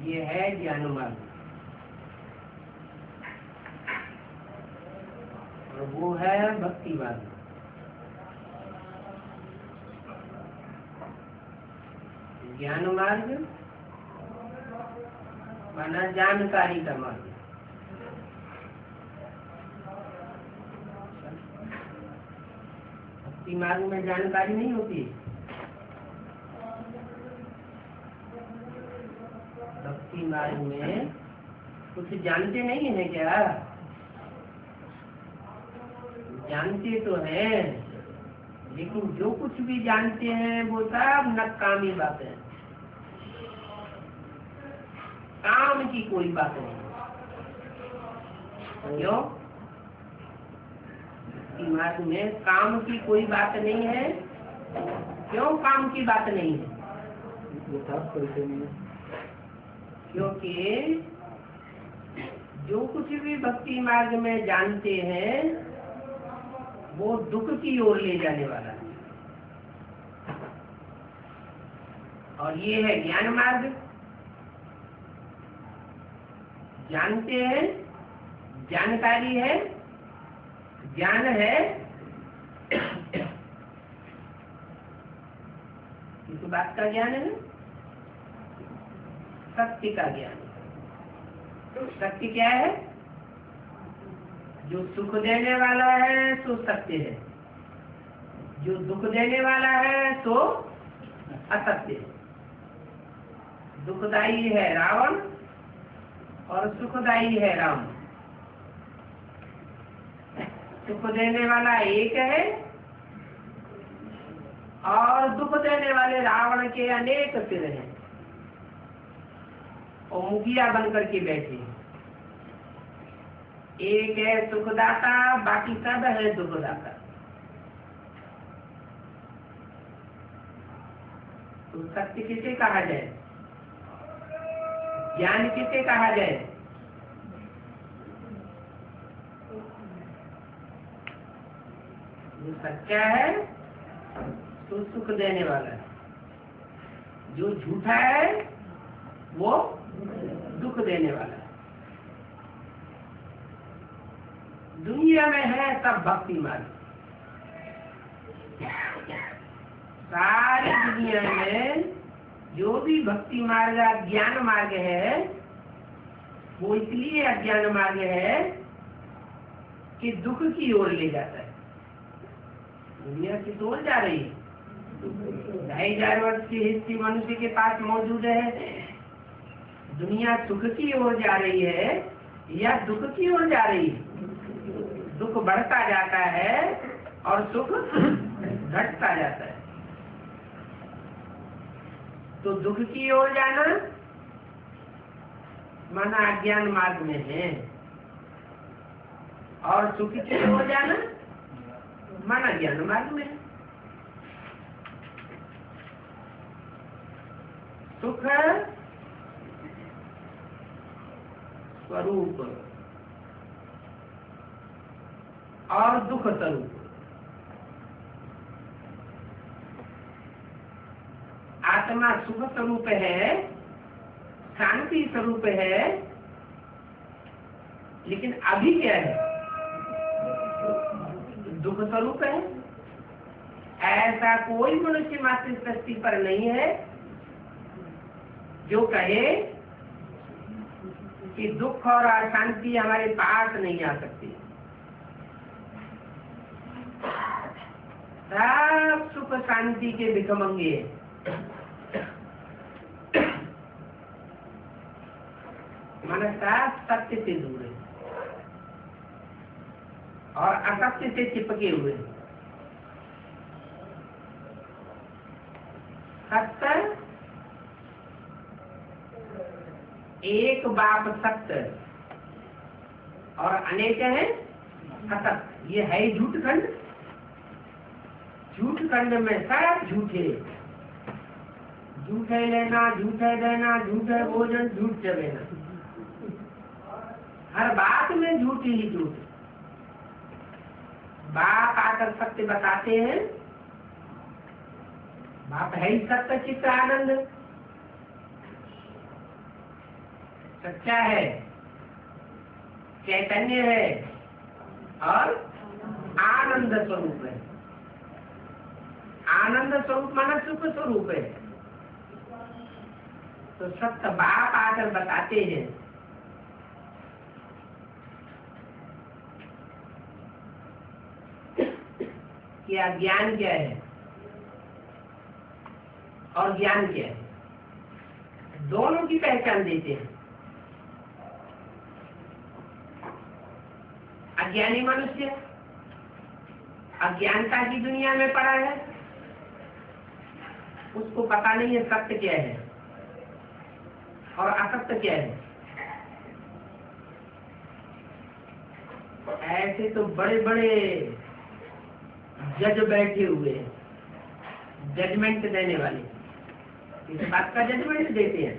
ये है ज्ञान मार्ग और वो है भक्ति मार्ग। ज्ञान मार्ग माना जानकारी का मार्ग, भक्ति मार्ग में जानकारी नहीं होती। भक्ति मार्ग में कुछ जानते नहीं है क्या? जानते तो हैं, लेकिन जो कुछ भी जानते हैं वो सब नकामी बातें हैं, काम की कोई बात नहीं। क्यों? भक्ति मार्ग में काम की कोई बात नहीं है। क्यों काम की बात नहीं है? क्योंकि जो कुछ भी भक्ति मार्ग में जानते हैं वो दुख की ओर ले जाने वाला है। और ये है ज्ञान मार्ग। जानते हैं, जानकारी है, ज्ञान है, किस बात का ज्ञान है? सत्य का ज्ञान। सत्य क्या है? जो सुख देने वाला है सो सत्य है, जो दुख देने वाला है सो असत्य है। दुखदाई है रावण और सुखदाई है राम। सुख देने वाला एक है और दुख देने वाले रावण के अनेक सिर हैं और मुखिया बनकर के बैठे हैं। एक है सुखदाता, बाकी सब है दुखदाता। तो सत्य किसे कहा जाए? ज्ञान किसे कहा जाए? जो सच्चा है तो सुख देने वाला है, जो झूठा है वो दुख देने वाला है। दुनिया में है सब भक्ति मार्ग। सारी दुनिया में जो भी भक्ति मार्ग अज्ञान मार्ग है वो इसलिए अज्ञान मार्ग है कि दुख की ओर ले जाता है। दुनिया किस ओर जा रही है? 2500 वर्ष की हिस्ट्री मनुष्य के पास मौजूद है। दुनिया सुख की ओर जा रही है या दुख की ओर जा रही है? दुख बढ़ता जाता है और सुख घटता जाता है। तो दुख की ओर जाना माना अज्ञान मार्ग में है, और सुख की ओर जाना माना ज्ञान मार्ग में है। सुख स्वरूप और दुख स्वरूप। आत्मा सुख स्वरूप है, शांति स्वरूप है, लेकिन अभी क्या है? दुख स्वरूप है। ऐसा कोई मनुष्य मात्र सृष्टि पर नहीं है जो कहे कि दुख और अशांति हमारे पास नहीं आ सकती। सब सुख शांति के भिखमंगे, मनसा सत्य से दूर है और असत्य से चिपके हुए। सत्य एक बाप सत्य और अनेक है असत्य। ये है झूठ खंड। झूठ खंड में सब झूठे, झूठे लेना, झूठे देना, झूठे भोजन, झूठ चलेना। हर बात में झूठ ही झूठ। बाप आकर सत्य बताते हैं। बाप है ही सत्य चित्त आनंद, सच्चा है, चैतन्य है और आनंद स्वरूप है। आनंद स्वरूप माना सुख स्वरूप है। तो सत्य बाप आकर बताते हैं। कि अज्ञान क्या है और ज्ञान क्या है, दोनों की पहचान देते हैं। अज्ञानी मनुष्य अज्ञानता की दुनिया में पड़ा है, उसको पता नहीं है सत्य क्या है और असत्य क्या है। ऐसे तो बड़े बड़े जज बैठे हुए हैं, जजमेंट देने वाले। इस बात का जजमेंट देते हैं।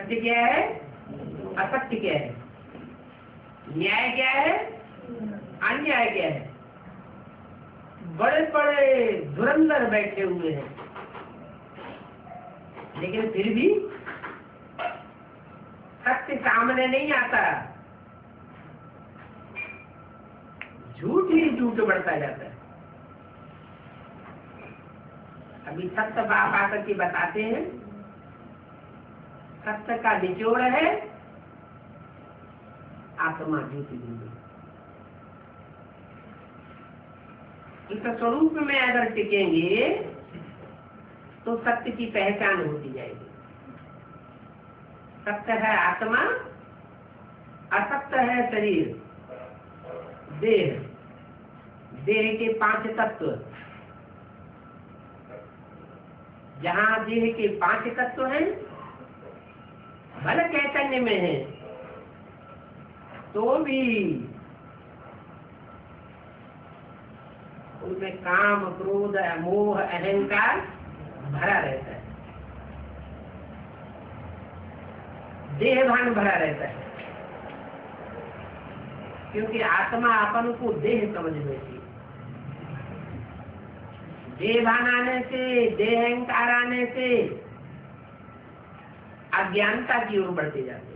सत्य क्या है, असत्य क्या है, न्याय क्या है, अन्याय क्या है। बड़े बड़े धुरंधर बैठे हुए हैं, लेकिन फिर भी सत्य सामने नहीं आता, झूठ ही झूठ बढ़ता जाता है। अभी सत्य बाप आकर के बताते हैं, सत्य का निचोड़ है आत्मा ज्योति बिंदु। इस स्वरूप में अगर टिकेंगे तो सत्य की पहचान होती जाएगी। सत्य है आत्मा, असत्य है शरीर, देह, देह के 5 तत्व। जहाँ देह के 5 तत्व हैं, भले चैतन्य में है, तो भी उनमें काम, क्रोध, मोह, अहंकार भरा रहता है, देह भान भरा रहता है। क्योंकि आत्मा अपन को देह समझ बैठी, देह भान आने से, देह अहंकार आने से अज्ञानता की ओर बढ़ते जाते,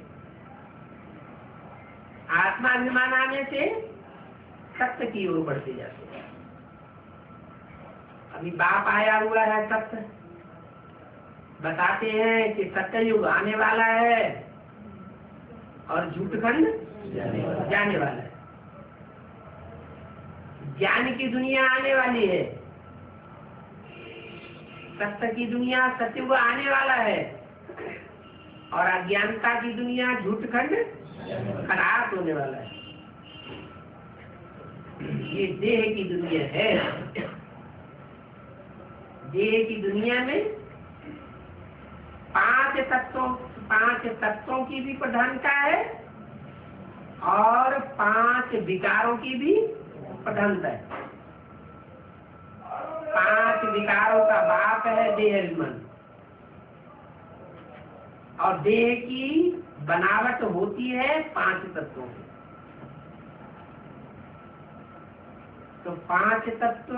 आत्माभिमान आने से सत्य की ओर बढ़ते जाते। अभी बाप आया हुआ है सत्य, बताते हैं कि सत्ययुग आने वाला है और झूठखंड जाने वाला है। ज्ञान की दुनिया आने वाली है, सत्य की दुनिया, सत्ययुग आने वाला है, और अज्ञानता की दुनिया, झूठखंड खराब होने वाला है। ये देह की दुनिया है। देह की दुनिया में 5 तत्वों की भी प्रधानता है और 5 विकारों की भी प्रधानता है। 5 विकारों का बाप है देह मन, और देह की बनावट होती है 5 तत्वों की। तो 5 तत्व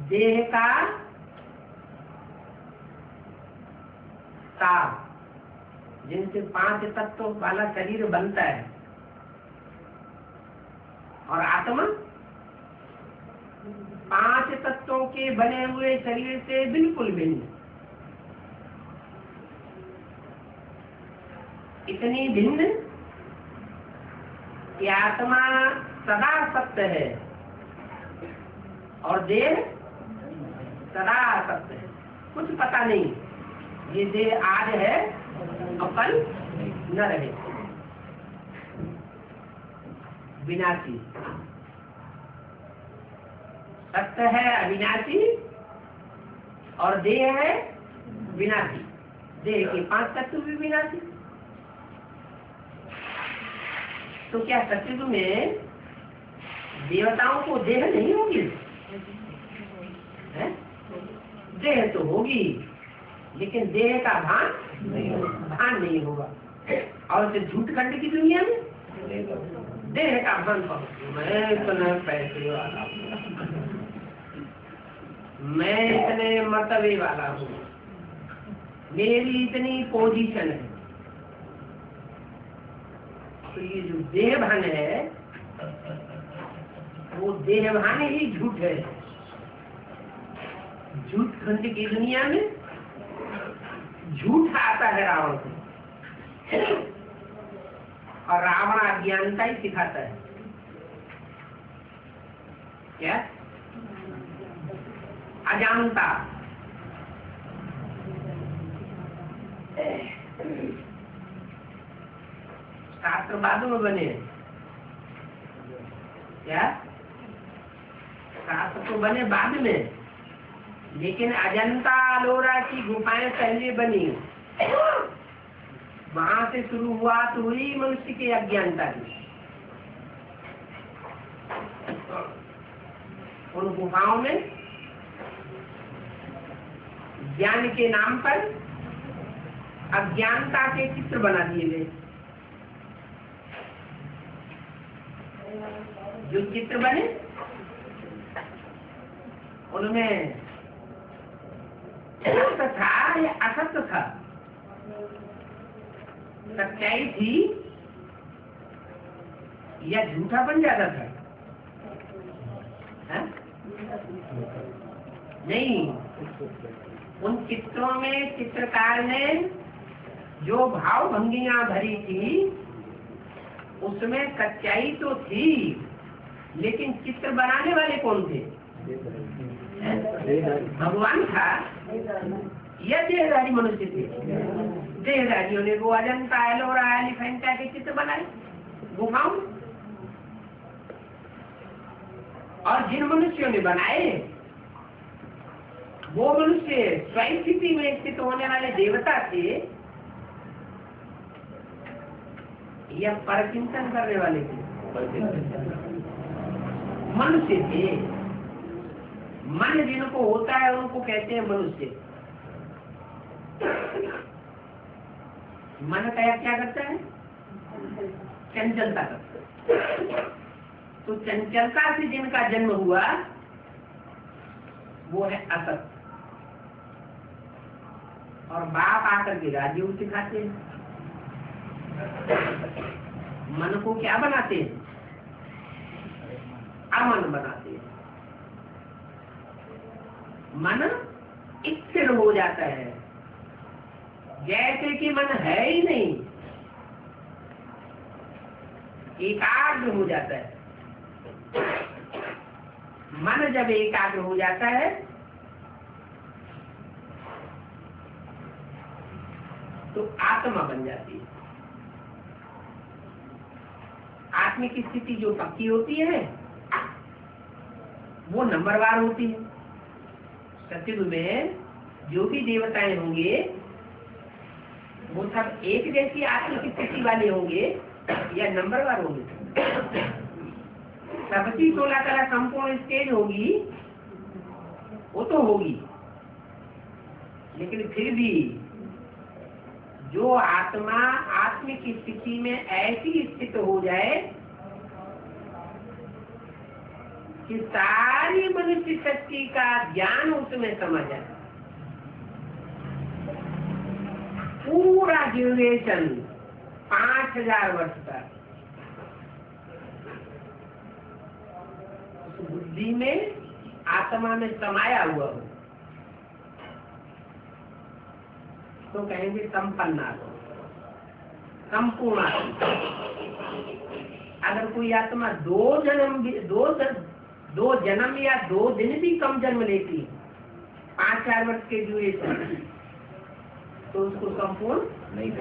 देह का सार, जिनसे 5 तत्वों वाला शरीर बनता है, और आत्मा 5 तत्वों के बने हुए शरीर से बिल्कुल भिन्न, इतनी भिन्न कि आत्मा सदा सत्य है और देह सदा सत्य है। कुछ पता नहीं, ये देह आज है और कल न रहे, विनाशी। सत्य है अविनाशी और देह है विनाशी। देह के 5 तत्व भी विनाशी। तो क्या सत्युग में देवताओं को देह नहीं होगी? देह तो होगी, लेकिन देह का भान नहीं होगा। और फिर झूठखंड की दुनिया में देह का भान पाऊँ, मैं इतना पैसे वाला हूँ, मैं इतने मर्तबे वाला हूँ, मेरी इतनी पोजीशन है। तो ये जो देह भान है, वो देह भान ही झूठ है। झूठ खंड की दुनिया में झूठ आता है रावण को, और रावण अज्ञानता ही सिखाता है। क्या? अजानता। शास्त्र बाद में बने, क्या? शास्त्र तो बने बाद में, लेकिन अजंता अलोरा की गुफाएं पहले बनी। वहां से शुरुआत हुई मनुष्य की अज्ञानता की। उन गुफाओं में ज्ञान के नाम पर अज्ञानता के चित्र बना दिए गए। जो चित्र बने उनमें सत्य था या असत्य था, सच्चाई थी या झूठा बन जाता था? है? नहीं, उन चित्रों में चित्रकार ने जो भाव भंगियां भरी थी उसमें सच्चाई तो थी, लेकिन चित्र बनाने वाले कौन थे? भगवान था या देहधारी मनुष्य थे? देहधारियों ने वो अजंता, एलोरा, एलिफेंटा के चित्र बनाए गुफाओं, और जिन मनुष्यों ने बनाए वो मनुष्य स्वयं स्थिति में स्थित होने वाले देवता थे या परचिंतन करने वाले थे? मनुष्य थे। मन जिनको होता है उनको कहते हैं मनुष्य। मन क्या करता है? चंचलता करता है। तो चंचलता से जिनका जन्म हुआ वो है असत, और बाप आकर के राजयोग सिखाते हैं। मन को क्या बनाते हैं? अमन बनाते हैं। मन स्थिर हो जाता है, जैसे कि मन है ही नहीं, एकाग्र हो जाता है। मन जब एकाग्र हो जाता है तो आत्मा बन जाती है। आत्मिक स्थिति जो पक्की होती है वो नंबरवार होती है। सत्युग में जो भी देवताएं होंगे वो सब एक जैसी आत्मिक स्थिति वाले होंगे या नंबरवार होंगे? सबकी 16 कला संपूर्ण स्टेज होगी, वो तो होगी, लेकिन फिर भी जो आत्मा आत्मिक स्थिति में ऐसी स्थित हो जाए कि सारी मनुष्य शक्ति का ज्ञान उसमें समझ आए, पूरा ड्यूरेशन 5000 वर्ष तक उस बुद्धि में आत्मा में समाया हुआ हो तो कहेंगे संपन्न आत्मा, संपूर्ण आत्मा। अगर कोई आत्मा दो जन्म या 2 दिन भी कम जन्म लेती है 5000 वर्ष के ड्यूरेशन, तो उसको संपूर्ण नहीं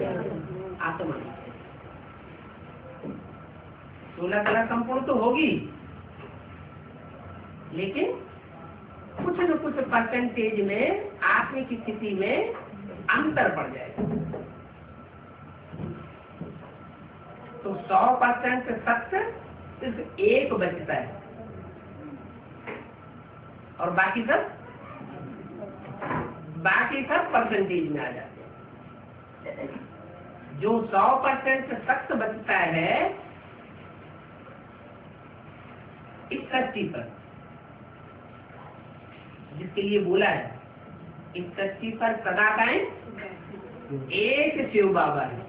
आत्मा। 16 कला संपूर्ण तो होगी, लेकिन कुछ न कुछ परसेंटेज में आत्मिक स्थिति में अंतर पड़ जाएगा। तो 100% सत्य सिर्फ एक बचता है और बाकी सब परसेंटेज में आ जाते हैं। जो 100% सत्य बचता है इस सृष्टि पर, जिसके लिए बोला है इस सृष्टि पर सदा कायम एक शिव बाबा है।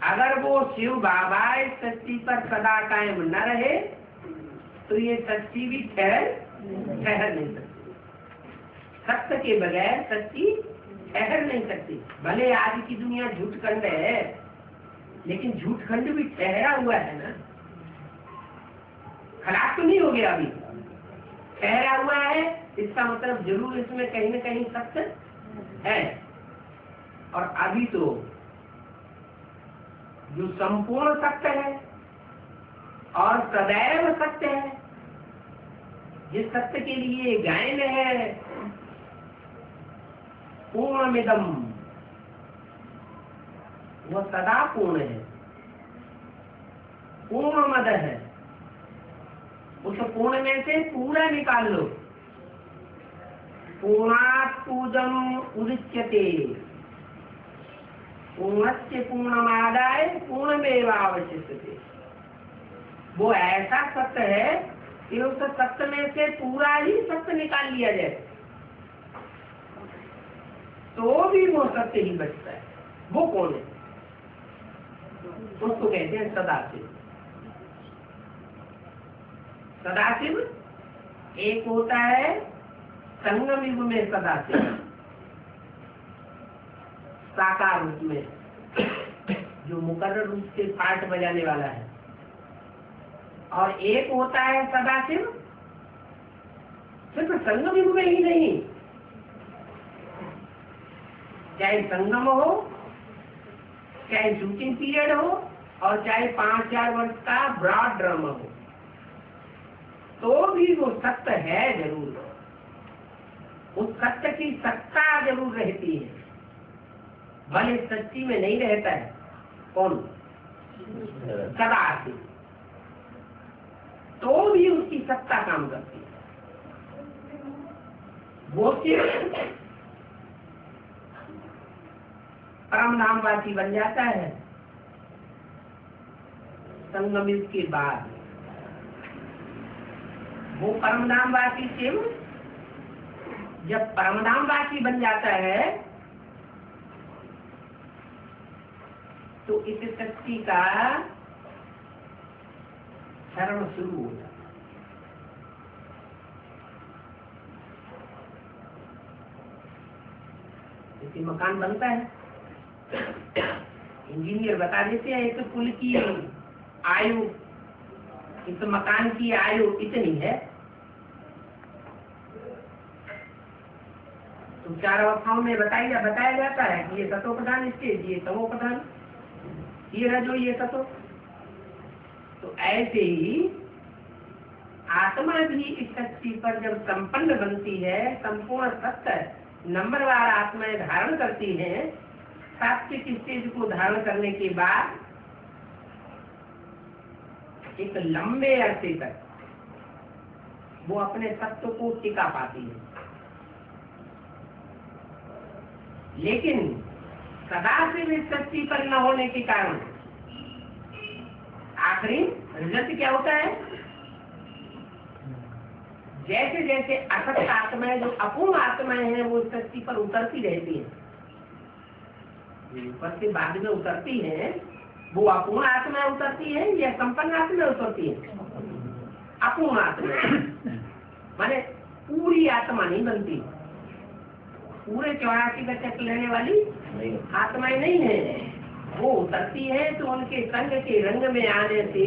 अगर वो शिव बाबा इस सृष्टि पर सदा कायम न रहे तो ये सृष्टि भी ठहर नहीं सकती। सत्य के बगैर सृष्टि ठहर नहीं सकती। भले आज की दुनिया झूठखंड है, लेकिन झूठखंड भी ठहरा हुआ है ना, खराब तो नहीं हो गया, अभी ठहरा हुआ है। इसका मतलब जरूर इसमें कहीं न कहीं सत्य है। और अभी तो जो संपूर्ण सत्य है और सदैव सत्य है, जिस सत्य के लिए गायन है पूर्णमिदम्, वह सदा पूर्ण है, पूर्णमद है। उस पूर्ण में से पूरा निकाल लो। पूर्णात् पूजम उदिच्यते, पूर्णस्य पूर्णमादाय पूर्णमेवावशिष्यते। वो ऐसा सत्य है कि उस सत्य में से पूरा ही सत्य निकाल लिया जाए तो भी वो सत्य ही बचता है। वो कौन है? उसको कहते हैं सदाशिव। सदाशिव एक होता है संगम युग में सदाशिव साकार रूप में, जो मुकर्रर रूप से पाठ बजाने वाला है, और एक होता है सदाशिव सिर्फ संगम युग में ही नहीं, चाहे संगम हो, चाहे शूटिंग पीरियड हो, और चाहे 5-4 वर्ष का ब्रॉड ड्रामा हो, तो भी वो सत्य है जरूर। उस सत्य की सत्ता जरूर रहती है, भले सच्ची में नहीं रहता है। कौन? सदाशिव। तो भी उसकी सत्ता काम करती है। वो सिर्फ परम धामवासी बन जाता है संगम युग के बाद। वो परम धामवासी शिव जब परम धामवासी बन जाता है तो इस शक्ति का शरण शुरू हो जाता है। जैसे मकान बनता है, इंजीनियर बता देते हैं एक पुल की आयु, इस मकान की आयु इतनी है। तो 4 अवस्थाओं में बताया जाता है कि ये सतो प्रधान स्टेज, ये तमो प्रधान, ये रजो, ये सतो। तो ऐसे ही आत्मा भी इस शक्ति पर जब संपन्न बनती है, संपूर्ण सत्य नंबरवार आत्माएं धारण करती हैं, सात्विक स्टेज को धारण करने के बाद एक लंबे अरसे तक वो अपने सत्व को टिका पाती है। लेकिन सदा से भी शक्ति पर न होने के कारण आखिरी रिजल्ट क्या होता है? जैसे जैसे असत आत्माएं, जो अपूर्ण आत्माएं हैं, वो शक्ति पर उतरती रहती हैं, ऊपर से बाद में उतरती हैं, वो अपूर्ण आत्माएं उतरती हैं या संपन्न आत्माएं उतरती हैं? अपूर्ण आत्मा माने पूरी आत्मा नहीं बनती, पूरे 84 का चक्र लेने वाली आत्माएं नहीं है। वो उतरती है तो उनके संग के रंग में आने से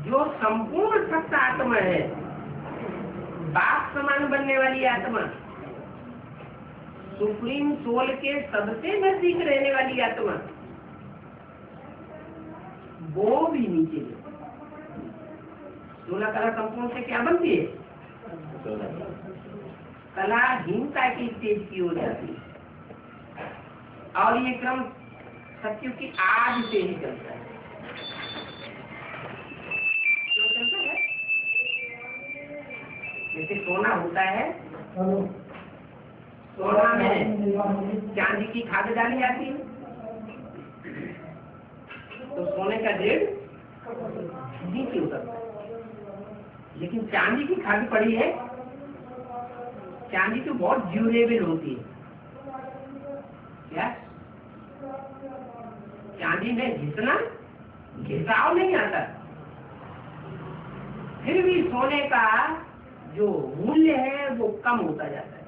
जो संपूर्ण सत्य आत्मा है, बाप समान बनने वाली आत्मा, सुप्रीम सोल के सबसे नजदीक रहने वाली आत्मा, वो भी नीचे 16 कला संपूर्ण से क्या बनती है? कलाहीनता की स्टेज की हो जाती है। और ये क्रम सत्य की आज से ही चलता है। जो चलता है जैसे सोना होता है, सोना में चांदी की खाद डाली जाती है तो सोने का ग्रेड नीचे उतरता है। लेकिन चांदी की खाद पड़ी है, चांदी तो बहुत ड्यूरेबल होती है। क्या चांदी में घिसाव नहीं आता, फिर भी सोने का जो मूल्य है वो कम होता जाता है।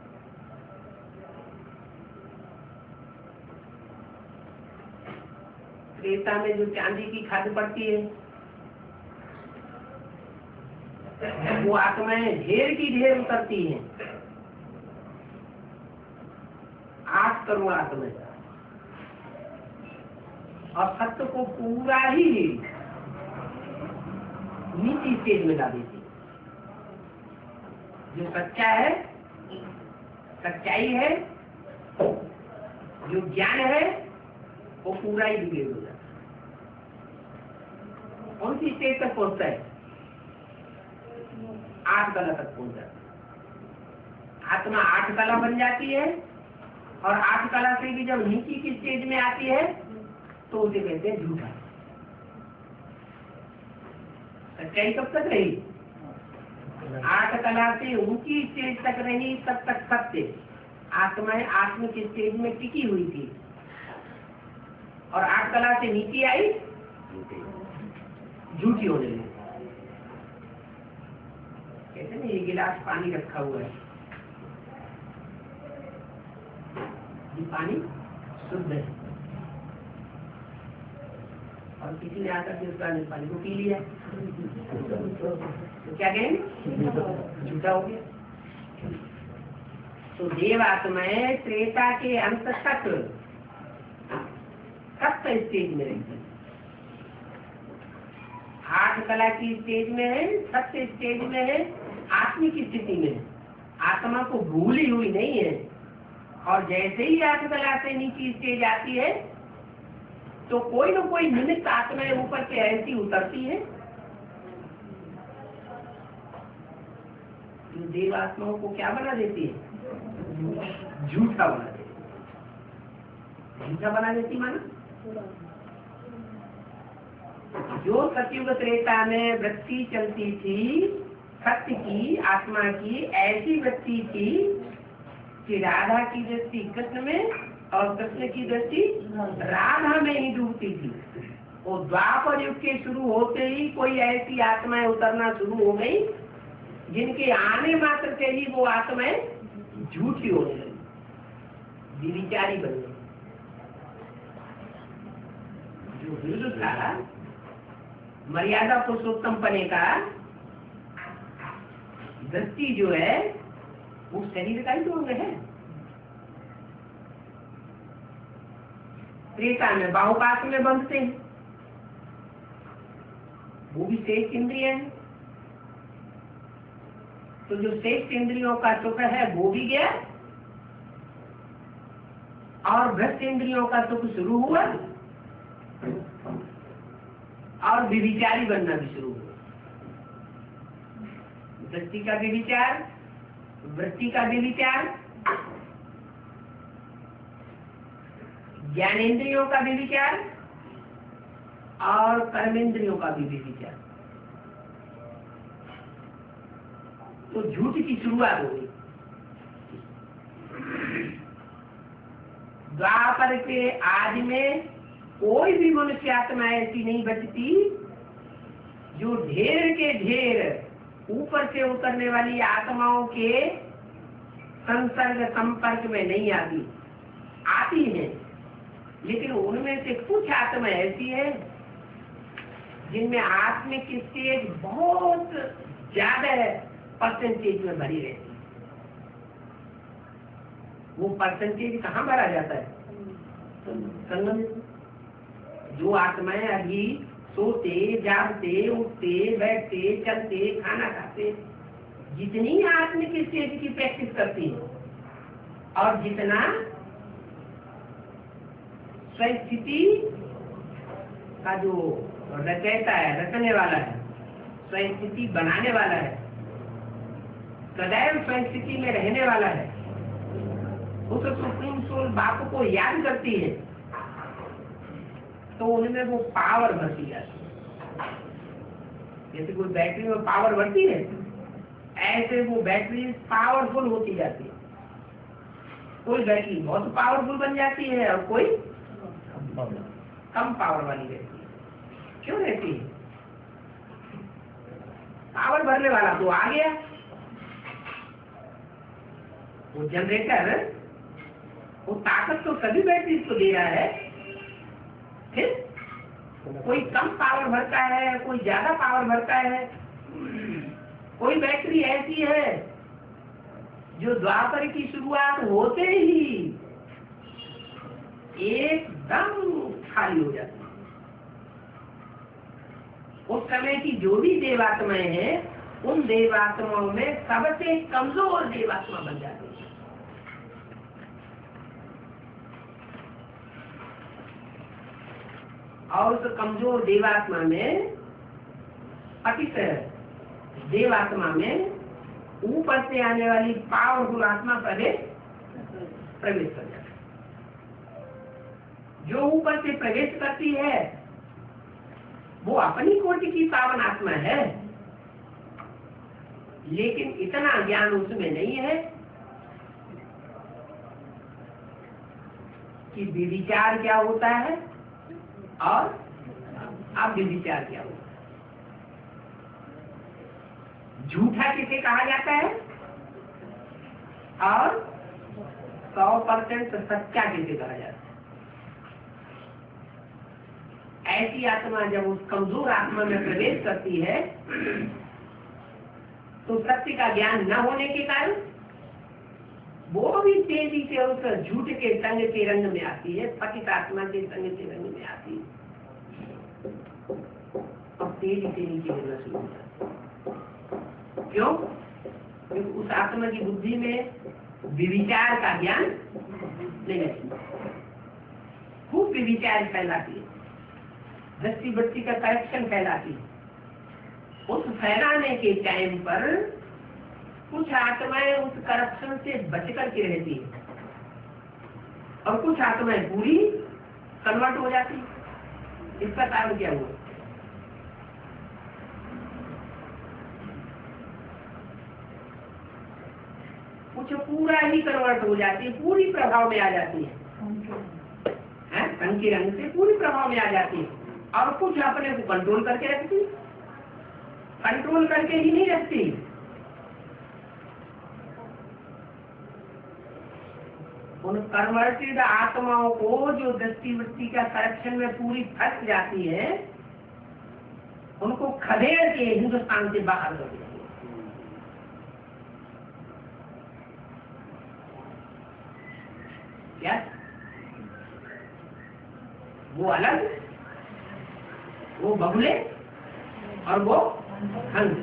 त्रेता में जो चांदी की खाद पड़ती है, वो आत्माएं ढेर की ढेर उतरती हैं। 8 करोड़ आत्माएं, और सत्य को पूरा ही नीची स्टेज में ला देती है। जो सच्चा है, सच्चाई है, जो ज्ञान है, वो पूरा ही डिग्रेड हो जाता है। कौन सी स्टेज तक पहुंचता है? 8 कला तक पहुंच जाता है। आत्मा 8 कला बन जाती है और 8 कला से भी जब नीचे की स्टेज में आती है तो उसे कहते हैं झूठा। सच्चाई कब तक रही? 8 कला से ऊंची स्टेज तक रही, तब तक सत्य। आत्माएं आत्मिक स्टेज में टिकी हुई थी, और 8 कला से नीचे आई, झूठी होने लगी। कहते ना, ये गिलास पानी रखा हुआ है, ये पानी शुद्ध है, और किसी ने आकर के उसका पानी को पी लिया, तो क्या कहेंगे? झूठा हो गया। तो देव आत्माएं त्रेता के अंत तक सत्य स्टेज में रहती, 8 कला की स्टेज में है, सत्य स्टेज में है, आत्मिक स्थिति में है, आत्मा को भूली हुई नहीं है। और जैसे ही 8 कला से नीचे स्टेज आती है तो कोई न कोई निमित्त आत्माएं ऊपर से ऐसी उतरती है जो देव आत्माओं को क्या बना देती है? झूठा बना देती। झूठा बना देती माना, जो सतयुग त्रेता में वृत्ति चलती थी सत्य की, आत्मा की, ऐसी वृत्ति थी कि राधा की दृष्टि कृष्ण में और कृष्ण की दृष्टि राधा में ही डूबती थी। और द्वापर युग के शुरू होते ही कोई ऐसी आत्माएं उतरना शुरू हो गई जिनके आने मात्र से ही वो आत्माएं झूठी होने लगी, विचारी बन गई। जो विरुद्ध था मर्यादा पुरुषोत्तम पने का दृष्टि जो है वो शरीर का ही तो अंग है। त्रेता में बाहुपाश में बंधते हैं, वो भी शेष इंद्रिय है। तो जो शेष इंद्रियों का सुख है वो भी गया, और भ्रष्ट इंद्रियों का सुख शुरू हुआ, और विविचारी बनना भी शुरू हुआ। दृष्टि का विविचार, वृत्ति का विविचार, ज्ञानेन्द्रियों का विविचार, और कर्मेंद्रियों का भी विविचार। तो झूठ की शुरुआत हो गई। द्वापर के आदि में कोई भी मनुष्य आत्मा ऐसी नहीं बचती जो ढेर के ढेर ऊपर से उतरने वाली आत्माओं के संसर्ग संपर्क में नहीं आती है। लेकिन उनमें से कुछ आत्मा ऐसी है जिनमें आत्मिक स्टेज बहुत ज्यादा परसेंटेज में भरी रहती है। वो परसेंटेज कहाँ भरा जाता है? संगम। जो आत्माएं अभी सोते, जागते, उठते, बैठते, चलते, खाना खाते, जितनी आत्मिक स्टेज की प्रैक्टिस करती है और जितना स्वस्थिति का जो रचयिता है, रचने वाला है, स्वस्थिति बनाने वाला है, सदैव स्वस्थिति में रहने वाला है, उस सुप्रीम सोल बाप को याद करती है, तो उनमें वो पावर भरती जाती है। जैसे कोई बैटरी में पावर भरती है, ऐसे वो बैटरी पावरफुल होती जाती है। कोई बैटरी बहुत पावरफुल बन जाती है और कोई कम पावर वाली रहती है। क्यों रहती है? पावर भरने वाला तो आ गया, वो जनरेटर वो ताकत तो सभी बैटरी को दे रहा है। फिर कोई कम पावर भरता है, कोई ज्यादा पावर भरता है। कोई बैटरी ऐसी है जो द्वापर की शुरुआत होते ही एकदम खाली हो जाती है। उस समय की जो भी देवात्माएं हैं, उन देवात्माओं में सबसे कमजोर देवात्मा बन जाती है। और उस कमजोर देवात्मा में पतित देवात्मा में ऊपर से आने वाली पावरफुल आत्मा प्रवेश कर जाती है। जो ऊपर से प्रवेश करती है वो अपनी कोटि की पावन आत्मा है, लेकिन इतना ज्ञान उसमें नहीं है कि विविचार क्या होता है और अव्यभिचार क्या होता है। झूठा किसे कहा जाता है और 100% सच्चा किसे कहा जाता है। ऐसी आत्मा जब उस कमजोर आत्मा में प्रवेश करती है तो सत्य का ज्ञान न होने के कारण वो भी तेजी से उस झूठ के संग के रंग में आती है, पतित आत्मा के संग के रंग में आती है और तेजी से नीचे गिरना शुरू होता है। क्यों? क्योंकि उस आत्मा की बुद्धि में विविचार का ज्ञान नहीं है, खूब विविचार फैलाती है, दृष्टि वृत्ति का करेक्शन फैलाती है। उस फैलाने के टाइम पर कुछ आत्माएं उस करप्शन से बच करके रहती है और कुछ आत्माएं पूरी कन्वर्ट हो जाती है। इसका कारण क्या हुआ? कुछ पूरा ही कन्वर्ट हो जाती है, पूरी प्रभाव में आ जाती है, संग के रंग से पूरी प्रभाव में आ जाती है। और कुछ अपने को कंट्रोल करके रखती, कंट्रोल करके ही नहीं रखती, उन कन्वर्टेड आत्माओं को जो दृष्टि वृत्ति का करेक्शन में पूरी फंस जाती है उनको खदेड़ के हिंदुस्तान से बाहर कर देती है। क्या वो अलग, वो बगुले और वो हंस,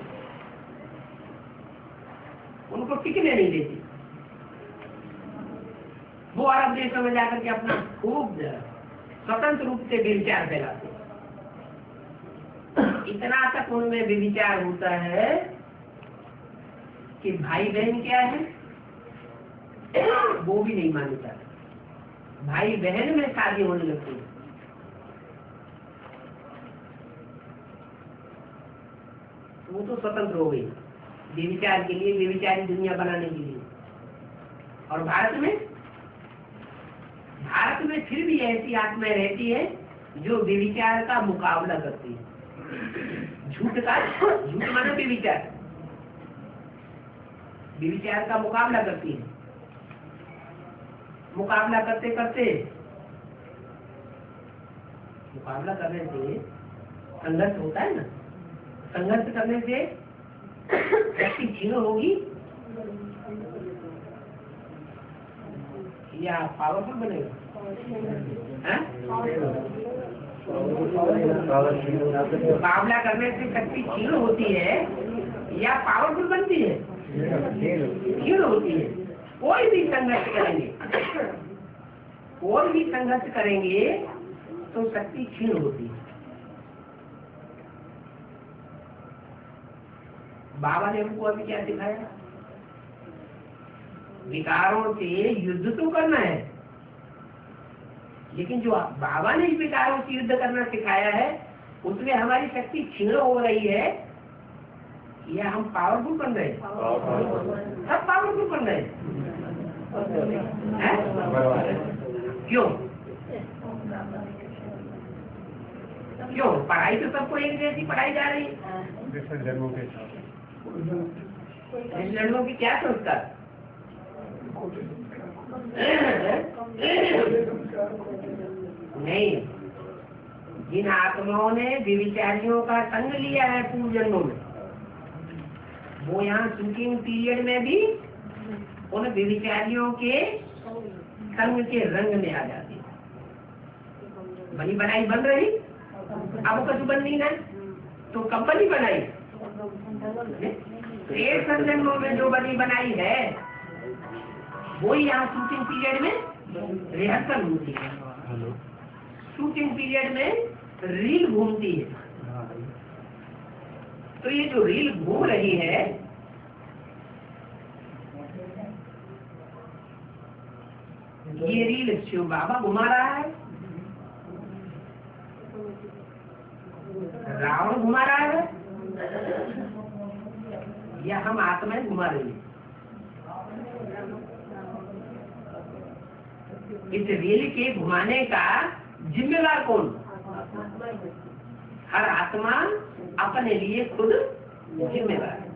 उनको टिकने नहीं देती। वो अरब देशों में जाकर के अपना खूब स्वतंत्र रूप से विचार फैलाते, इतना तक उनमें विचार होता है कि भाई बहन क्या है वो भी नहीं मानता। भाई बहन में शादी होने लगती है, वो तो स्वतंत्र हो गई विचार के लिए, विचारी दुनिया बनाने के लिए। और भारत में फिर भी ऐसी आत्माएं रहती है जो विचार का मुकाबला करती है। झूठ माना विचार का मुकाबला करती है। मुकाबला करने से संघर्ष होता है ना, संघर्ष करने से शक्ति क्षीण होगी या पावरफुल बनेगा? मुकाबला करने से शक्ति क्षीण होती है या पावरफुल बनती है? क्षीण होती है। कोई भी संघर्ष करेंगे तो शक्ति क्षीण होती है। बाबा ने हमको अभी क्या सिखाया? विकारों से युद्ध तो करना है, लेकिन जो बाबा ने विकारों से युद्ध करना सिखाया है उसमें हमारी शक्ति क्षीण हो रही है या हम पावरफुल बन रहे हैं? सब पावरफुल बन रहे हैं। क्यों? पढ़ाई तो सबको एक जैसी पढ़ाई जा रही है। लड़कों की क्या संस्कार? नहीं, जिन आत्माओं ने विविचारियों का संग लिया है पूर्व जन्मों में, वो यहाँ शूटिंग पीरियड में भी उन विविचारियों के संग के रंग में आ जाती है। बनी बनाई बन रही, अब कछु बन नहीं ना तो कंपनी बनाई। तो एक जन्मों में जो बनी बनाई है वो यहाँ शूटिंग पीरियड में रिहर्सल होती है, शूटिंग पीरियड में रील घूमती है। तो ये जो रील घूम रही है ये रील शिव बाबा घुमा रहा है रावण घुमा रहा है या हम आत्माएं घुमा रही है? इस रेल के घुमाने का जिम्मेदार कौन? हर आत्मा अपने लिए खुद जिम्मेदार है।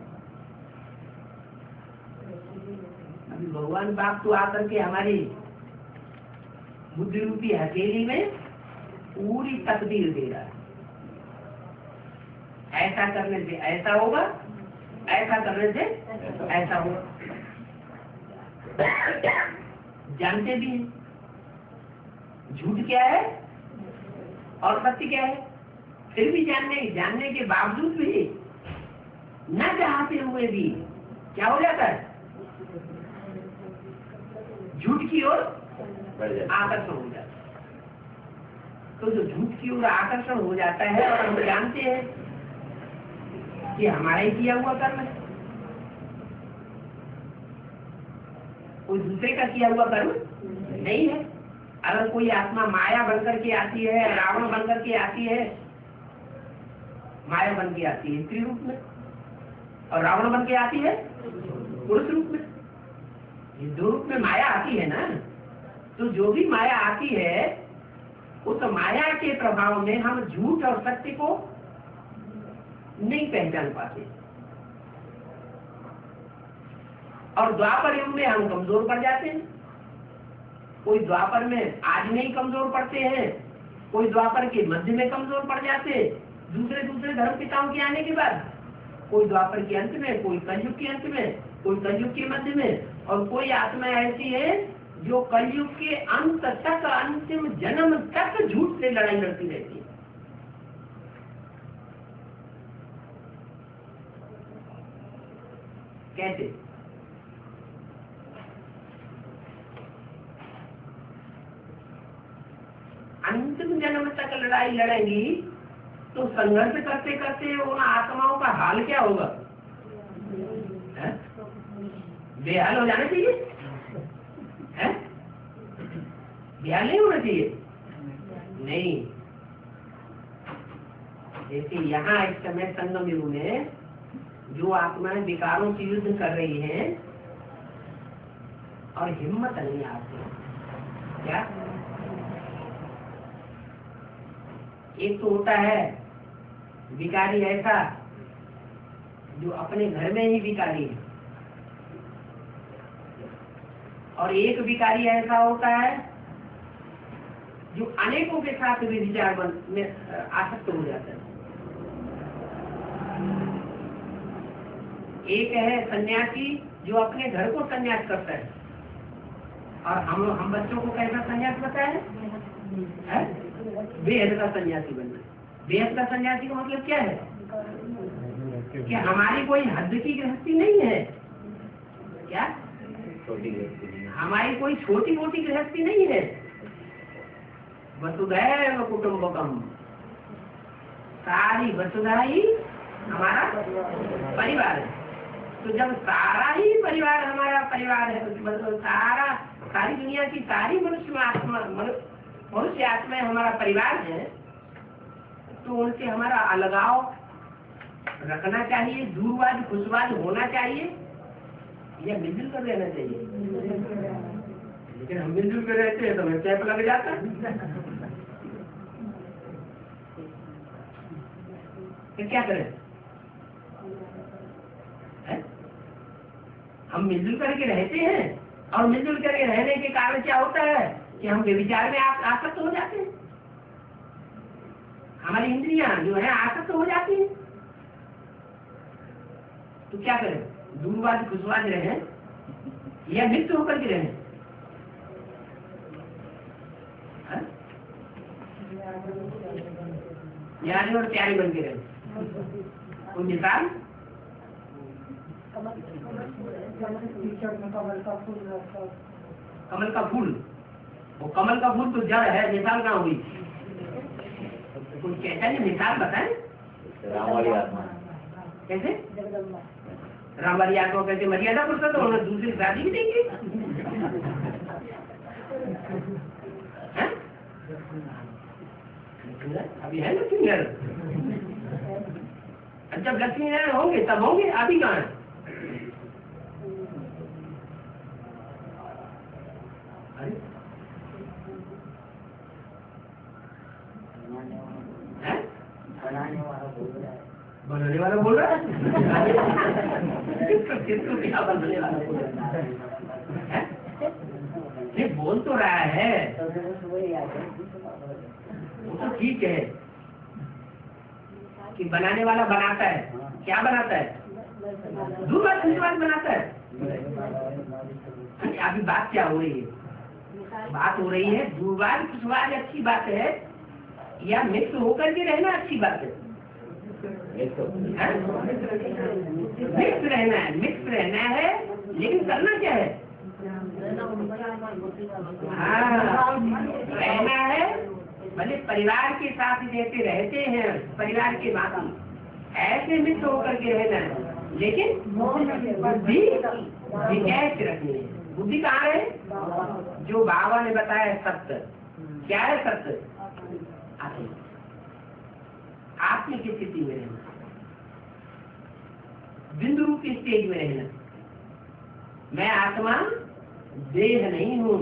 अभी भगवान बाप तो आकर के हमारी बुद्धि रूपी हथेली में पूरी तकदीर दे रहा है। ऐसा करने से ऐसा होगा, ऐसा करने से ऐसा होगा। जानते भी हैं झूठ क्या है और सत्य क्या है, फिर भी जानने के बावजूद भी न चाहते हुए भी क्या हो जाता है? झूठ की ओर आकर्षण हो जाता है। तो जो झूठ की ओर आकर्षण हो जाता है और हम जानते हैं कि हमारा ही किया हुआ कर्म है, कोई दूसरे का किया हुआ कर्म नहीं है। अगर कोई आत्मा माया बनकर के आती है, रावण बनकर के आती है, माया बन के आती है स्त्री रूप में और रावण बन के आती है पुरुष रूप में, ये दो रूप में माया आती है ना। तो जो भी माया आती है उस माया के प्रभाव में हम झूठ और सत्य को नहीं पहचान पाते और द्वापर युग में हम कमजोर पड़ जाते हैं। कोई द्वापर में आज नहीं कमजोर पड़ते हैं, कोई द्वापर के मध्य में कमजोर पड़ जाते हैं, दूसरे धर्म पिताओं के आने के बाद, कोई द्वापर के अंत में, कोई कलयुग के अंत में, कोई कलयुग के मध्य में, और कोई आत्मा ऐसी है जो कलयुग के अंत तक, अंतिम जन्म तक झूठ से लड़ाई लड़ती रहती है। कैसे? अंतिम जन्म तक लड़ाई लड़ेंगी तो संघर्ष करते करते उन आत्माओं का हाल क्या होगा? बेहाल हो जाना चाहिए है? बेहाल नहीं होना चाहिए? नहीं। जैसे यहाँ इस समय संगम युग में जो आत्माएं विकारों से युद्ध कर रही हैं और हिम्मत नहीं आती, क्या? एक तो होता है विकारी ऐसा जो अपने घर में ही विकारी है, और एक विकारी ऐसा होता है जो अनेकों के साथ भी विचार में आसक्त हो जाता है। एक है सन्यासी जो अपने घर को सन्यास करता है, और हम बच्चों को कैसा सन्यास बताया है? बेहद का सन्यासी बनना। बेहद का सन्यासी का मतलब क्या है? कि हमारी कोई हद की गृहस्थी नहीं है। क्या? हमारी कोई छोटी मोटी गृहस्थी नहीं है। वसुधैव कुटुम्बकम, सारी वसुधा ही हमारा परिवार है। तो जब सारा ही परिवार हमारा परिवार है, तो मतलब सारी दुनिया की सारी मनुष्य आत्माएं हमारा परिवार है, तो उनसे हमारा अलगाव रखना चाहिए, दूरवाद खुशवाद होना चाहिए या मिलजुल कर रहना चाहिए। लेकिन हम मिलजुल कर रहते हैं तो हमें चैप लग जाता फिर क्या करें? हम मिलजुल करके रहते हैं और मिलजुल करके रहने के कारण क्या होता है कि हम व्यभिचार में आसक्त हो जाते हैं। हमारी इंद्रियां जो है आसक्त हो जाती हैं। तो क्या करें? दूरवाद खुशवाद रहे या मृत्यु होकर के रहे? यारी और प्यारी बन के रहे। कोई मिसाल? कमल का फूल, वो कमल का फूल तो जड़ है, मिसाल कहाँ हुई? कोई कहता है मिसाल बताए? राम वाली आत्मा कैसे? राम वाली आत्मा कैसे मर्यादा पुरुषोत्तम तो उन्हें दूसरी शादी भी देंगे? अभी है ना सिंगर जब लक्ष्मी नारायण होंगे तब होंगे, अभी कहाँ है? अरे बनाने वाला बोल रहा है किसको क्या बनाने वाला बोल रहा है? ये बोल तो रहा है, वो तो ठीक है कि बनाने वाला बनाता है। क्या बनाता है? दूरबाज धन्यवाद बनाता है। अभी बात क्या हो रही है? बात हो रही है दूरबाज खुशवाज अच्छी बात है या मिक्स होकर के रहना अच्छी बात है? मिक्स रहना है, मिक्स रहना है, लेकिन करना क्या है? रहना है, भले परिवार के साथ जैसे रहते हैं परिवार के बाकी ऐसे मिक्स होकर के रहना है, लेकिन बुद्धि विशेष रखनी है। बुद्धि कहाँ है? जो बाबा ने बताया सत्य। क्या है सत्य? आत्म की स्थिति में रहना, बिंदु रूपी स्टेज में रहना। मैं आत्मा देह नहीं हूँ,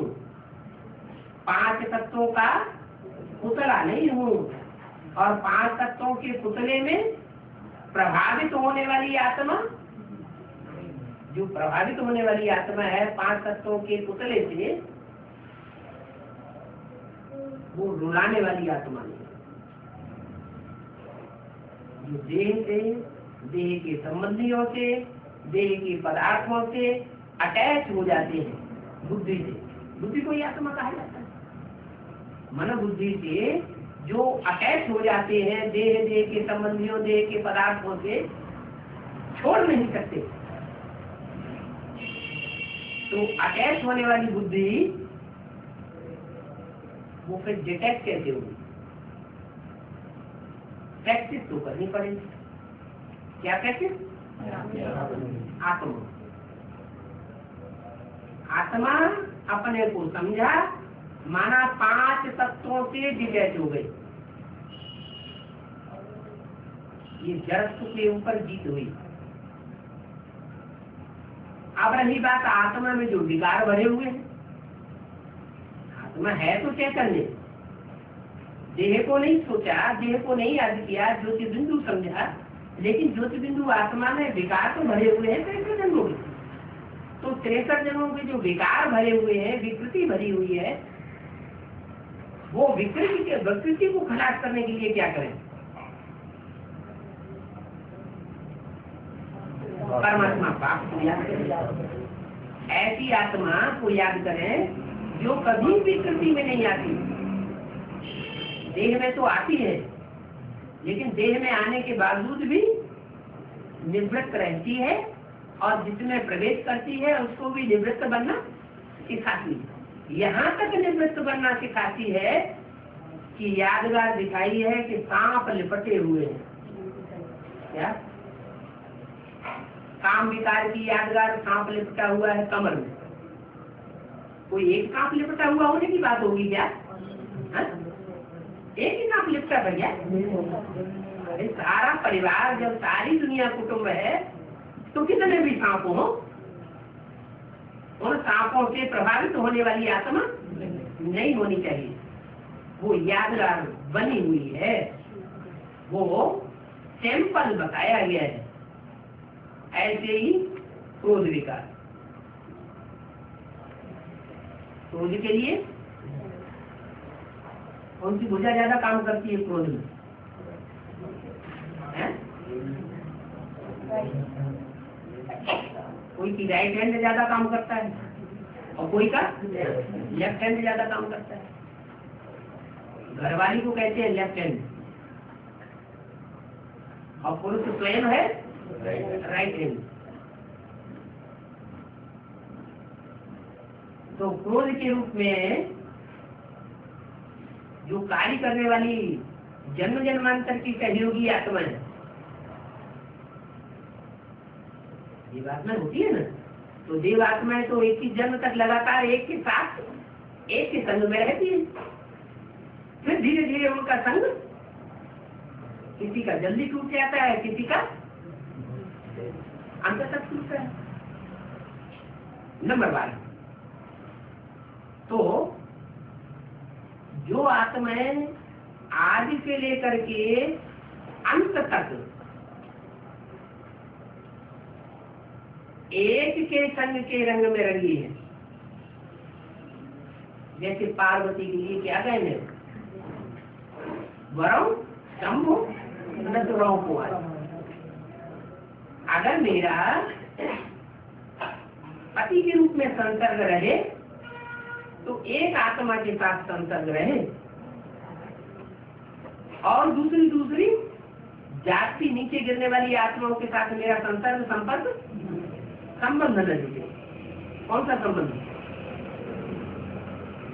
5 तत्वों का पुतला नहीं हूँ, और 5 तत्वों के पुतले में प्रभावित होने वाली आत्मा, जो प्रभावित होने वाली आत्मा है 5 तत्वों के पुतले से, वो रुलाने वाली आत्मा नहीं। जो देह से, देह के संबंधियों से, देह के पदार्थों से अटैच हो जाते हैं बुद्धि से, बुद्धि को ही आत्मा कहा जाता है। मन बुद्धि से जो अटैच हो जाते हैं देह, देह के संबंधियों, देह के पदार्थों से छोड़ नहीं सकते, तो अटैच होने वाली बुद्धि वो फिर डिटेक्ट कैसे होगी? प्रैक्टिस तो करनी पड़ेगी। क्या प्रैक्टिस? आत्मा आत्मा अपने को समझा, माना 5 तत्वों से डिटैच हो गई, ये जड़त्व के ऊपर जीत हुई। अब रही बात आत्मा में जो विकार भरे हुए हैं। आत्मा है तो चैतन्य, देह को नहीं सोचा, देह को नहीं याद किया, ज्योति बिंदु समझा, लेकिन ज्योति बिंदु आत्मा में विकार तो भरे हुए हैं 63 जन्मों के। तो 63 जन्मों के जो विकार भरे हुए हैं, विकृति भरी हुई है, वो विकृति को खलास करने के लिए क्या करें? परमात्मा पाप को याद करें। ऐसी आत्मा को याद करें जो कभी विकृति में नहीं आती। देह में तो आती है, लेकिन देह में आने के बावजूद भी निवृत्त रहती है, और जिसमें प्रवेश करती है उसको भी निवृत्त बनना सिखाती है। यहाँ तक निवृत्त बनना सिखाती है कि यादगार दिखाई है कि सांप लिपटे हुए हैं। क्या? काम विकार की यादगार सांप लिपटा हुआ है कमर में। कोई एक सांप लिपटा हुआ होने की बात होगी क्या? एक ही सांप लिपटा भैया? अरे सारा परिवार, जब सारी दुनिया कुटुंब है तो कितने भी सांप हो, उन सांपों से प्रभावित होने वाली आत्मा नहीं होनी चाहिए। वो यादगार बनी हुई है, वो सैंपल बताया गया है। ऐसे ही क्रोध विकार, क्रोध के लिए कौन सी भुजा ज्यादा काम करती है क्रोध में? कोई की राइट हैंड ज्यादा काम करता है और कोई का लेफ्ट हैंड ज्यादा काम करता है। घरवाली को कहते हैं लेफ्ट हैंड, और पुरुष स्वयं है राइट हैंड। तो क्रोध के रूप में जो कार्य करने वाली जन्म जन्मांतर की सहयोगी आत्मा है, ये बात में होती है ना। तो देव आत्माएं तो एक ही जन्म तक लगातार एक के साथ एक के संग में रहती है, फिर धीरे धीरे उनका संग किसी का जल्दी टूट जाता है, किसी का अंत तक टूटता है। नंबर 12, तो जो आत्माएं आदि से लेकर के अंत तक एक के संग के रंग में रंगी है, जैसे पार्वती के लिए क्या कहने वरम शंभु नटुराव कुमार। अगर मेरा पति के रूप में संसर्ग रहे तो एक आत्मा के साथ संसर्ग रहे और दूसरी जाति नीचे गिरने वाली आत्माओं के साथ मेरा संसर्ग संपर्क संबंध न जुटे। कौन सा संबंध?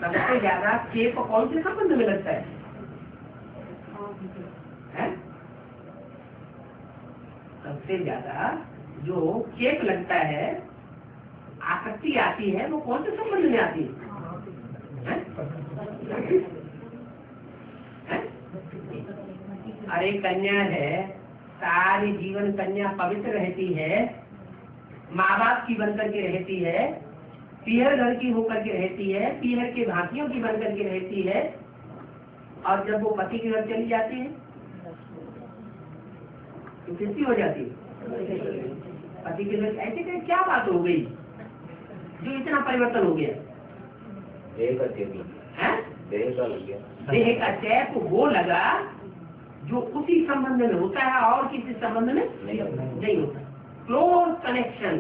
सबसे ज्यादा चेप कौन से संबंध में लगता है? सबसे ज्यादा जो चेप लगता है, आसक्ति आती है, वो कौन से संबंध में आती है? अरे कन्या है, सारी जीवन कन्या पवित्र रहती है, माँ बाप की बनकर के रहती है, पीहर घर की होकर के रहती है, पीहर के भांतियों की बनकर के रहती है, और जब वो पति के घर चली जाती है तो किसकी हो जाती है? पति के घर। ऐसे कहीं क्या बात हो गई जो इतना परिवर्तन हो गया? देह का चैप वो लगा जो उसी संबंध में होता है और किसी संबंध में नहीं होता। क्लोज कनेक्शन,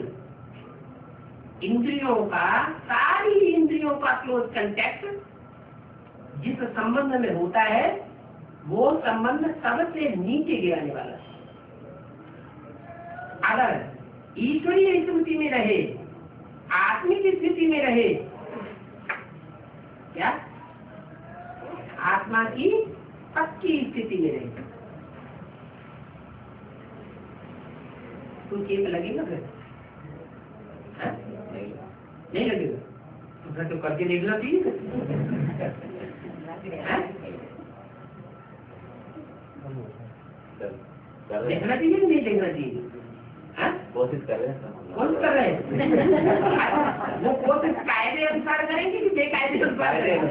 इंद्रियों का, सारी इंद्रियों का क्लोज कांटेक्ट जिस संबंध में होता है वो संबंध सबसे नीचे गिराने वाला है। अगर ईश्वरीय स्थिति में रहे, आत्मिक स्थिति में रहे, क्या आत्मा की पक्की स्थिति में रहे तो चेप लगेगा फिर? नहीं लगेगा तो फिर तो करके देखना चाहिए। देखना चाहिए कि नहीं देखना चाहिए? कोशिश कर रहे हैं। कौन कर रहे हैं? वो कोशिश कायदे अनुसार करेंगे कि बेकायदे अनुसार करेंगे?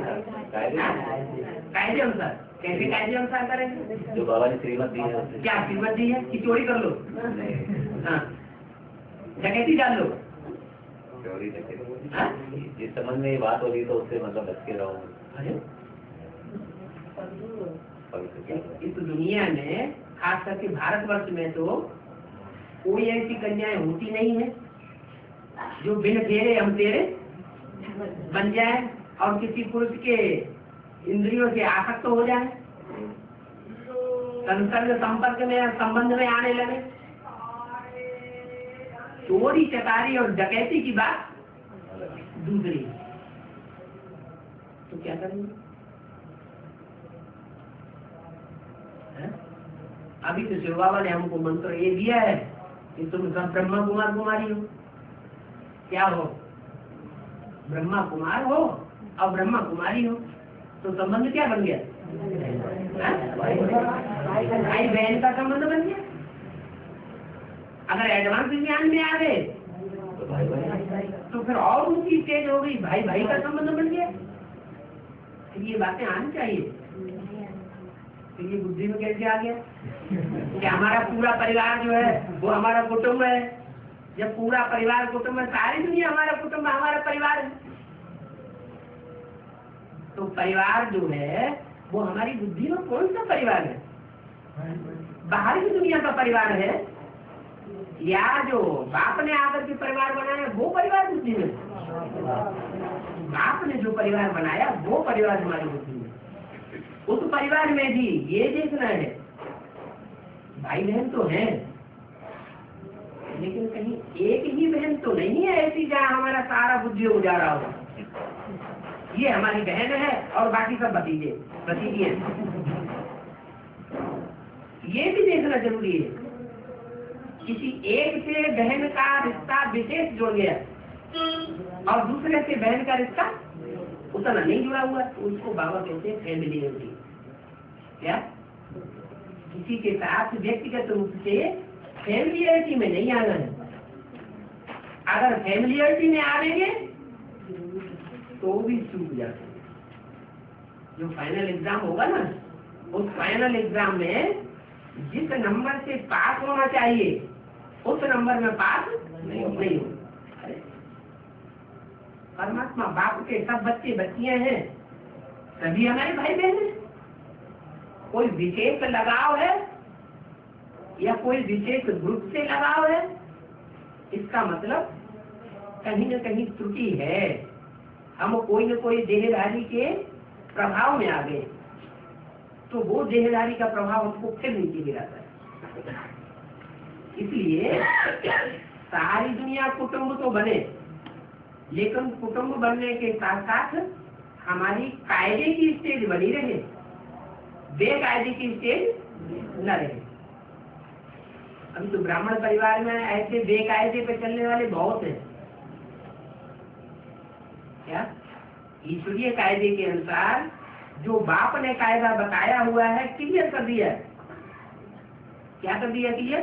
कायदे अनुसार। कैसे कायदे अनुसार करेंगे? जो बाबा ने श्रीमत दी है। क्या श्रीमत दी है कि चोरी कर लो? हाँ, डकैती डाल लो? चोरी डकैती जिस समझ में ये बात हो रही तो उससे मतलब बच के रहो। इस दुनिया में खास करके भारतवर्ष में तो कोई ऐसी कन्याएं होती नहीं है जो बिन फेरे हम तेरे बन जाए और किसी पुरुष के इंद्रियों से आसक्त हो जाए, संसर्ग संपर्क में संबंध में आने लगे। चोरी चकारी और डकैती की बात दूसरी, तो क्या करेंगे? अभी तो शिव बाबा ने हमको मंत्र ये दिया है कि तुम सब ब्रह्मा कुमार कुमारी हो। क्या हो? ब्रह्मा कुमार हो और ब्रह्मा कुमारी हो, तो संबंध क्या बन गया? भाई बहन का संबंध बन गया। अगर एडवांस ज्ञान में आ गए तो फिर और ऊंची स्टेज हो गई, भाई भाई का संबंध बन गया। ये बातें आनी चाहिए। तो ये बुद्धि में कैसे आ गया कि हमारा पूरा परिवार जो है वो हमारा कुटुंब है? जब पूरा परिवार कुटुंब है, सारी दुनिया हमारा कुटुंब, हमारा परिवार है, तो परिवार जो है वो हमारी बुद्धि में कौन सा परिवार है? बाहर की दुनिया का परिवार है या जो बाप ने आकर के परिवार बनाया वो परिवार बुद्धि में? बाप ने जो परिवार बनाया वो परिवार हमारी बुद्धि में। उस परिवार में भी ये देखना है, भाई बहन तो है लेकिन कहीं एक ही बहन तो नहीं है ऐसी जहाँ हमारा सारा बुद्धि उजाड़ा हो। ये हमारी बहन है और बाकी सब भतीजे भतीजी हैं। ये भी देखना जरूरी है। किसी एक से बहन का रिश्ता विशेष जुड़ गया और दूसरे से बहन का रिश्ता उतना नहीं जुड़ा हुआ, तो उसको बाबा कहते हैं फैमिली। क्या किसी के साथ व्यक्तिगत रूप से फैमिलियरिटी में नहीं आना है। अगर फैमिलियरिटी में आवेंगे तो भी चूक जाते हैं। जो फाइनल एग्जाम होगा ना, उस फाइनल एग्जाम में जिस नंबर से पास होना चाहिए उस नंबर में पास नहीं हो। परमात्मा बाप के सब बच्चे बच्चियां हैं, सभी हमारे भाई बहन हैं। कोई विशेष लगाव है या कोई विशेष ग्रुप से लगाव है, इसका मतलब कहीं न कहीं त्रुटि है। हम कोई न कोई देहधारी के प्रभाव में आ गए, तो वो देहधारी का प्रभाव हमको फिर नीचे गिराता है। इसलिए सारी दुनिया कुटुंब तो बने, लेकिन कुटुंब बनने के साथ साथ हमारी कायदे की स्टेज बनी रहे, बेकायदे की स्टेज न रहे। अभी तो ब्राह्मण परिवार में ऐसे बेकायदे पे चलने वाले बहुत हैं। क्या ईश्वरीय कायदे के अनुसार जो बाप ने कायदा बताया हुआ है क्लियर कर दिया। क्या कर दिया क्लियर?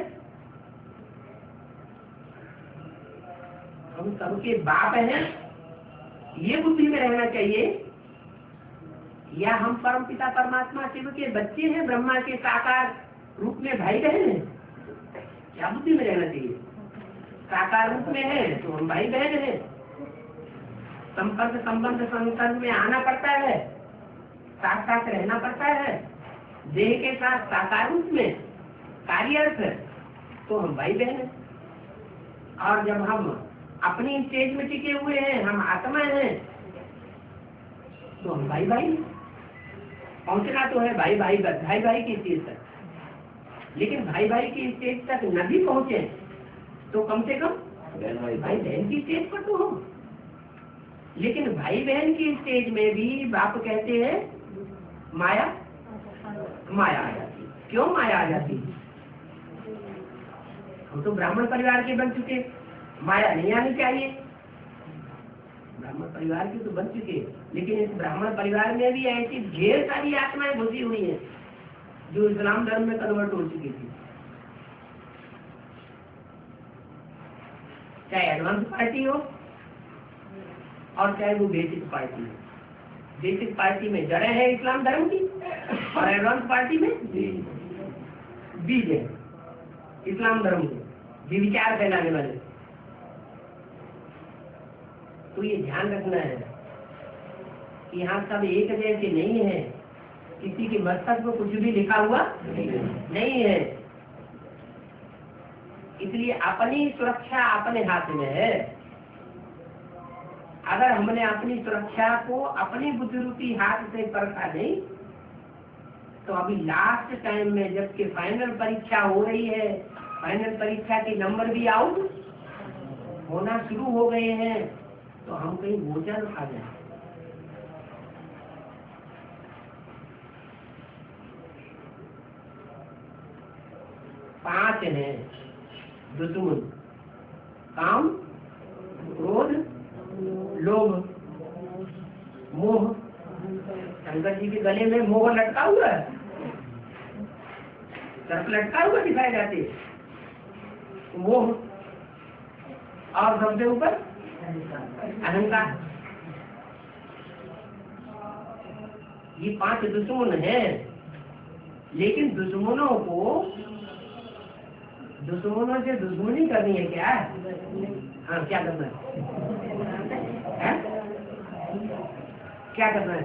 हम सबके बाप हैं, ये बुद्धि में रहना चाहिए, या हम परम पिता परमात्मा शिव के बच्चे हैं, ब्रह्मा के साकार रूप में भाई बहन हैं। क्या बुद्धि में रहना चाहिए? साकार रूप में है तो हम भाई बहन हैं। संपर्क संबंध संसर्ग में आना पड़ता है, साथ साथ रहना पड़ता है, देह के साथ साकार रूप में कार्यरत है, तो हम भाई बहन हैं। और जब हम अपनी स्टेज में टिके हुए हैं, हम आत्मा हैं, तो हम भाई भाई। पहुंचना तो है भाई भाई की स्टेज तक, लेकिन भाई भाई की स्टेज तक न भी पहुंचे तो कम से कम भाई बहन की स्टेज पर तो हो। लेकिन भाई बहन की स्टेज में भी बाप कहते हैं माया आ जाती। क्यों माया आ जाती? हम तो ब्राह्मण परिवार के बन चुके, माया नहीं आनी चाहिए। ब्राह्मण परिवार के तो बन चुके, लेकिन इस ब्राह्मण परिवार में भी ऐसी ढेर सारी आत्माएं घुसी हुई हैं जो इस्लाम धर्म में कन्वर्ट हो चुकी थी। चाहे एडवांस पार्टी हो और चाहे वो बेसिक पार्टी हो। बेसिक पार्टी में जड़ें हैं इस्लाम धर्म की, और एडवांस पार्टी में बीज है इस्लाम धर्म के विचार फैलाने वाले। तो ये ध्यान रखना है कि यहाँ सब एक जैसे नहीं है, किसी के मस्तक में कुछ भी लिखा हुआ नहीं है। इसलिए अपनी सुरक्षा अपने हाथ में है। अगर हमने अपनी सुरक्षा को अपनी बुद्धिरूपी हाथ से परखा नहीं, तो अभी लास्ट टाइम में जबकि फाइनल परीक्षा हो रही है, फाइनल परीक्षा के नंबर भी आउट होना शुरू हो गए हैं, तो हम कहीं भोजन खा जाए। पांच हैं दुश्मन: काम, क्रोध, लोभ, मोह। शंकर जी के गले में मोह लटका हुआ है, सर्प लटका हुआ दिखाए जाते, मोह। और सबसे ऊपर अहंकार। ये पांच दुश्मन हैं, लेकिन दुश्मनों से दुश्मनी करनी है क्या? हाँ, क्या करना है? क्या करना है?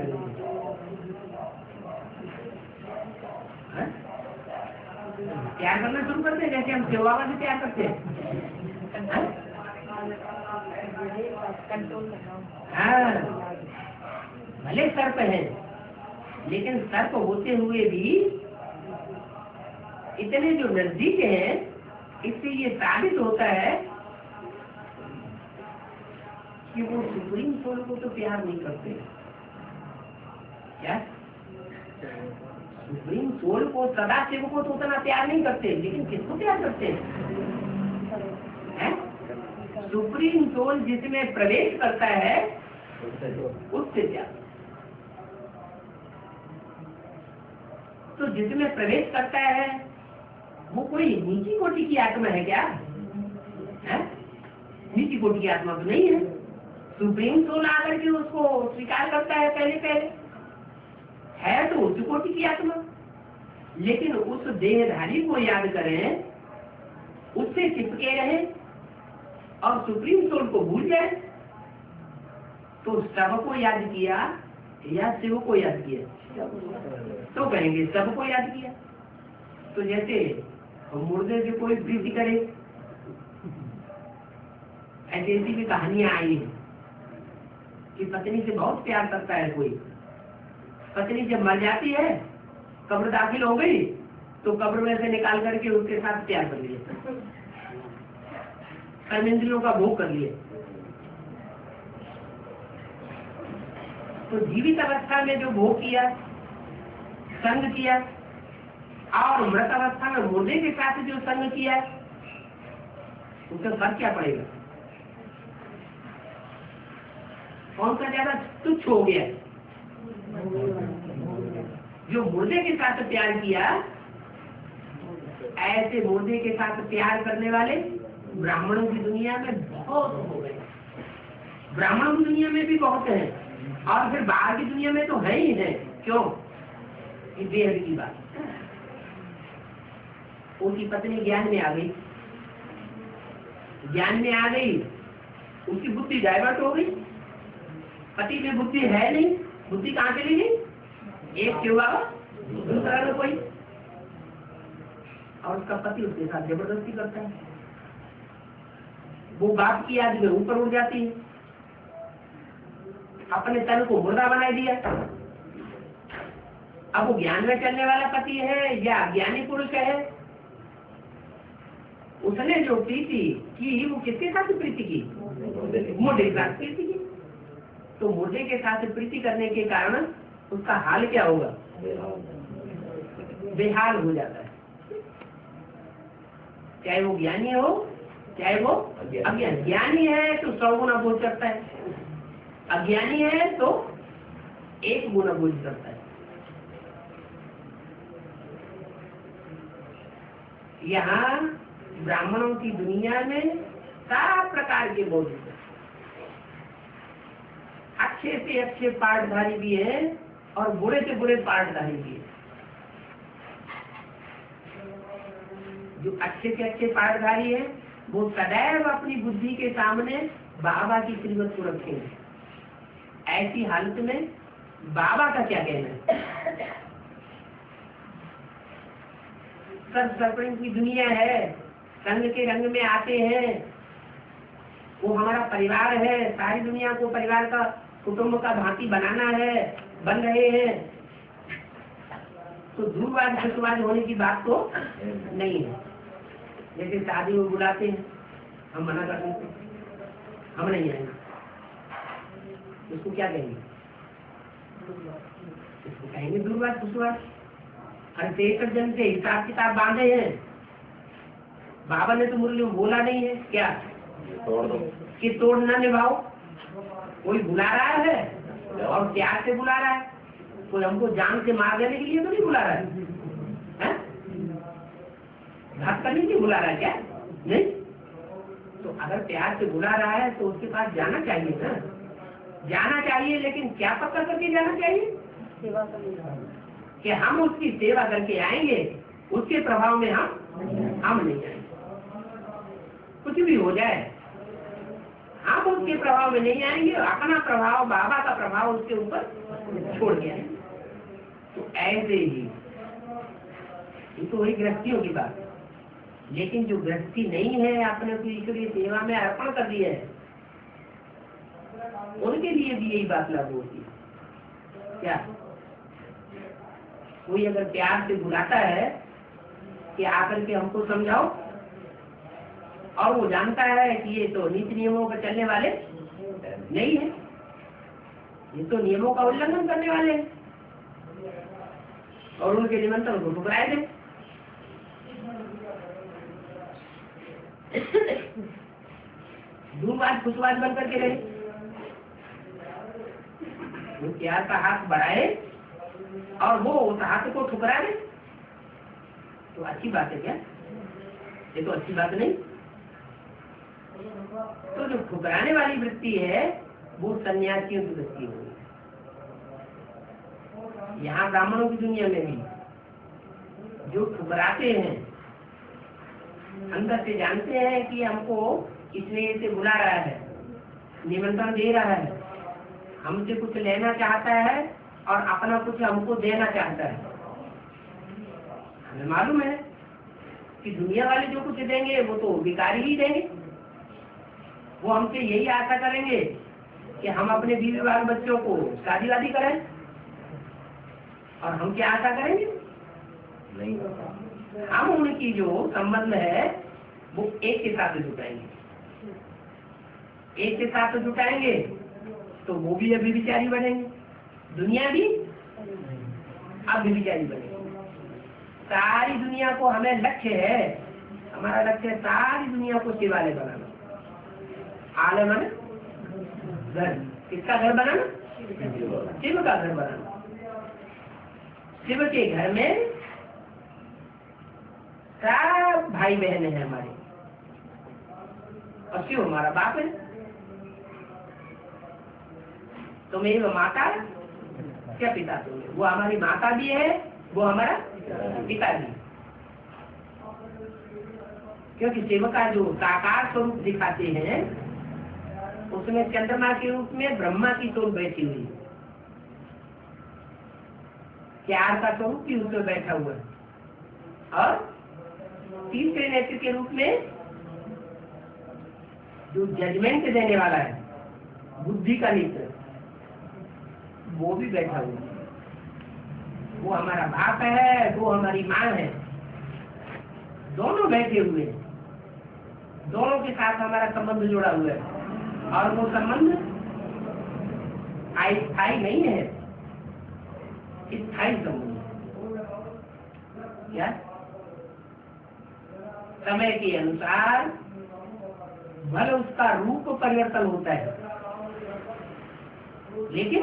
प्यार करना शुरू करते हैं, जैसे हम सेवा से प्यार करते हैं। हाँ, भले सर्प है, लेकिन सर्प होते हुए भी इतने जो नजदीक हैं, इससे ये साबित होता है कि वो सुप्रीम सोल को तो प्यार नहीं करते। क्या? सुप्रीम सोल को, सदा शिव को तो उतना प्यार नहीं करते, लेकिन किसको प्यार करते हैं? सुप्रीम सोल जिसमें प्रवेश करता है उससे प्यार। तो जिसमें प्रवेश करता है वो कोई नीची कोटि की आत्मा है क्या? है? नीची कोटि की आत्मा तो नहीं है। सुप्रीम सोल आकर के उसको स्वीकार करता है पहले पहले, है तो उच्च कोटि की आत्मा। लेकिन उस देहधारी को याद करें, उससे चिपके रहे और सुप्रीम सोल को भूल जाए, तो सबको याद किया या शिव को याद किया? तो कहेंगे सबको याद किया। तो जैसे मुर्दे से कोई प्रीति करे, ऐसी ऐसी भी कहानियां आई है कि पत्नी से बहुत प्यार करता है कोई, पत्नी जब मर जाती है, कब्र दाखिल हो गई, तो कब्र में से निकाल करके उसके साथ प्यार कर लिया, कर्मेंद्रियों का भोग कर लिया। तो जीवित अवस्था में जो भोग किया, संग किया, और मृत अवस्था में मुर्दे के साथ जो संग किया, उसका फर्क क्या पड़ेगा? कौन सा ज्यादा तुच्छ हो गया? जो मुर्दे के साथ प्यार किया, ऐसे मुर्दे के साथ प्यार करने वाले ब्राह्मणों की दुनिया में बहुत हो गए। ब्राह्मणों की दुनिया में भी बहुत है, और फिर बाहर की दुनिया में तो है ही है। क्यों? ये बेहद की बात। उनकी पत्नी ज्ञान में आ गई, ज्ञान में आ गई, उसकी बुद्धि डाइवर्ट हो गई। पति में बुद्धि है नहीं, बुद्धि कहाँ चली गई? एक के हुआ दूसरा में कोई, और उसका पति उसके साथ जबरदस्ती करता है। वो बाप की याद में ऊपर उड़ जाती है, अपने तन को मुर्दा बना दिया। अब वो ज्ञान में चलने वाला पति है या ज्ञानी पुरुष है, उसने जो प्रीति की वो किसके साथ प्रीति की? मुर्दे के साथ प्रीति की। तो मुर्दे के साथ प्रीति करने के कारण उसका हाल क्या होगा? बेहाल हो जाता है। चाहे वो ज्ञानी हो, चाहे वो अज्ञानी। ज्ञानी है तो 100 गुना बोझ करता है, अज्ञानी है तो 1 गुना बोझ करता है। यहाँ ब्राह्मणों की दुनिया में सारा प्रकार के बोझ हैं। अच्छे से अच्छे पाठधारी भी है और बुरे से बुरे पाठधारी भी है। जो अच्छे से अच्छे पाठधारी है वो सदैव अपनी बुद्धि के सामने बाबा की श्रीमत को रखेंगे। ऐसी हालत में बाबा का क्या कहना है? सब सर्पण की दुनिया है, संग के रंग में आते हैं, वो हमारा परिवार है, सारी दुनिया को परिवार का, कुटुंब का भांति बनाना है, बन रहे हैं। तो दूरवाद खुशवाद होने की बात तो नहीं है। जैसे शादी में बुलाते हैं, हम मना कर देते हैं, हम नहीं आएंगे, उसको क्या कहेंगे? इसको कहेंगे दूरवाद खुशवाद। अरे 63 जन से हिसाब किताब बांधे हैं, बाबा ने तो मुरली में बोला नहीं है क्या तोड़ दो कि तोड़ ना निभाओ। कोई बुला रहा है और प्यार से बुला रहा है, कोई हमको जान से मार देने के लिए तो नहीं बुला रहा है, घात करने के लिए बुला रहा है क्या? नहीं। तो अगर प्यार से बुला रहा है तो उसके पास जाना चाहिए ना, जाना चाहिए। लेकिन क्या पक्का करके जाना चाहिए? सेवा कि हम उसकी सेवा करके आएंगे, उसके प्रभाव में हम नहीं आएंगे। कुछ भी हो जाए हम उसके प्रभाव में नहीं आएंगे, अपना प्रभाव, बाबा का प्रभाव उसके ऊपर छोड़ के आएंगे। तो ऐसे ही ये तो वही गृहस्थियों की बात। लेकिन जो गृहस्थी नहीं है, अपने को ईश्वरीय सेवा में अर्पण कर दिया है, उनके लिए भी यही बात लागू होती है। क्या कोई अगर प्यार से बुलाता है कि आकर के हमको समझाओ, और वो जानता है कि ये तो नीति नियमों पर चलने वाले नहीं है, ये तो नियमों का उल्लंघन करने वाले हैं, और उनके निमंत्रण को ठुकराए दे। दूरवाद खुशवाद बन करके रहे, वो प्यार का हाथ बढ़ाए और वो उस हाथ को ठुकरा दे तो अच्छी बात है क्या? ये तो अच्छी बात नहीं। तो जो ठुकराने वाली वृत्ति है वो सन्यासियों की वृत्ति होगी। यहाँ ब्राह्मणों की दुनिया में भी जो ठुकराते हैं, अंदर से जानते हैं कि हमको इसने इसे बुला रहा है, निमंत्रण दे रहा है, हमसे कुछ लेना चाहता है और अपना कुछ हमको देना चाहता है। हमें मालूम है कि दुनिया वाले जो कुछ देंगे वो तो भिखारी ही देंगे। वो हमसे यही आशा करेंगे कि हम अपने बीवी बाल बच्चों को शादी वादी करें, और हम क्या आशा करेंगे? नहीं। हम उनकी जो संबंध है वो एक के साथ जुटाएंगे, एक के साथ जुटाएंगे तो वो भी अभिविचारी बनेंगे, दुनिया भी अभिविचारी बनेगी। सारी दुनिया को हमें लक्ष्य है, हमारा लक्ष्य है सारी दुनिया को शिवालय बनाना। आलय माने घर, किसका घर बनाना? शिव का घर बनाना। शिव के घर में सब भाई बहन है हमारे, और शिव हमारा बाप है। तो मेरी माता क्या पिता तुम्हें, वो हमारी माता भी है, वो हमारा पिता भी। क्योंकि शिव का जो साकार स्वरूप दिखाते हैं उसमें चंद्रमा के रूप में ब्रह्मा की सोल बैठी हुई है, प्यार का स्वरूप भी उसमें बैठा हुआ है, और तीसरे नेत्र के रूप में जो जजमेंट देने वाला है, बुद्धि का नेत्र, वो भी बैठा हुआ है। वो हमारा बाप है, वो हमारी माँ है, दोनों बैठे हुए हैं, दोनों के साथ हमारा संबंध जुड़ा हुआ है। और वो संबंध अस्थायी नहीं है, स्थायी संबंध। क्या? समय के अनुसार भले उसका रूप परिवर्तन होता है, लेकिन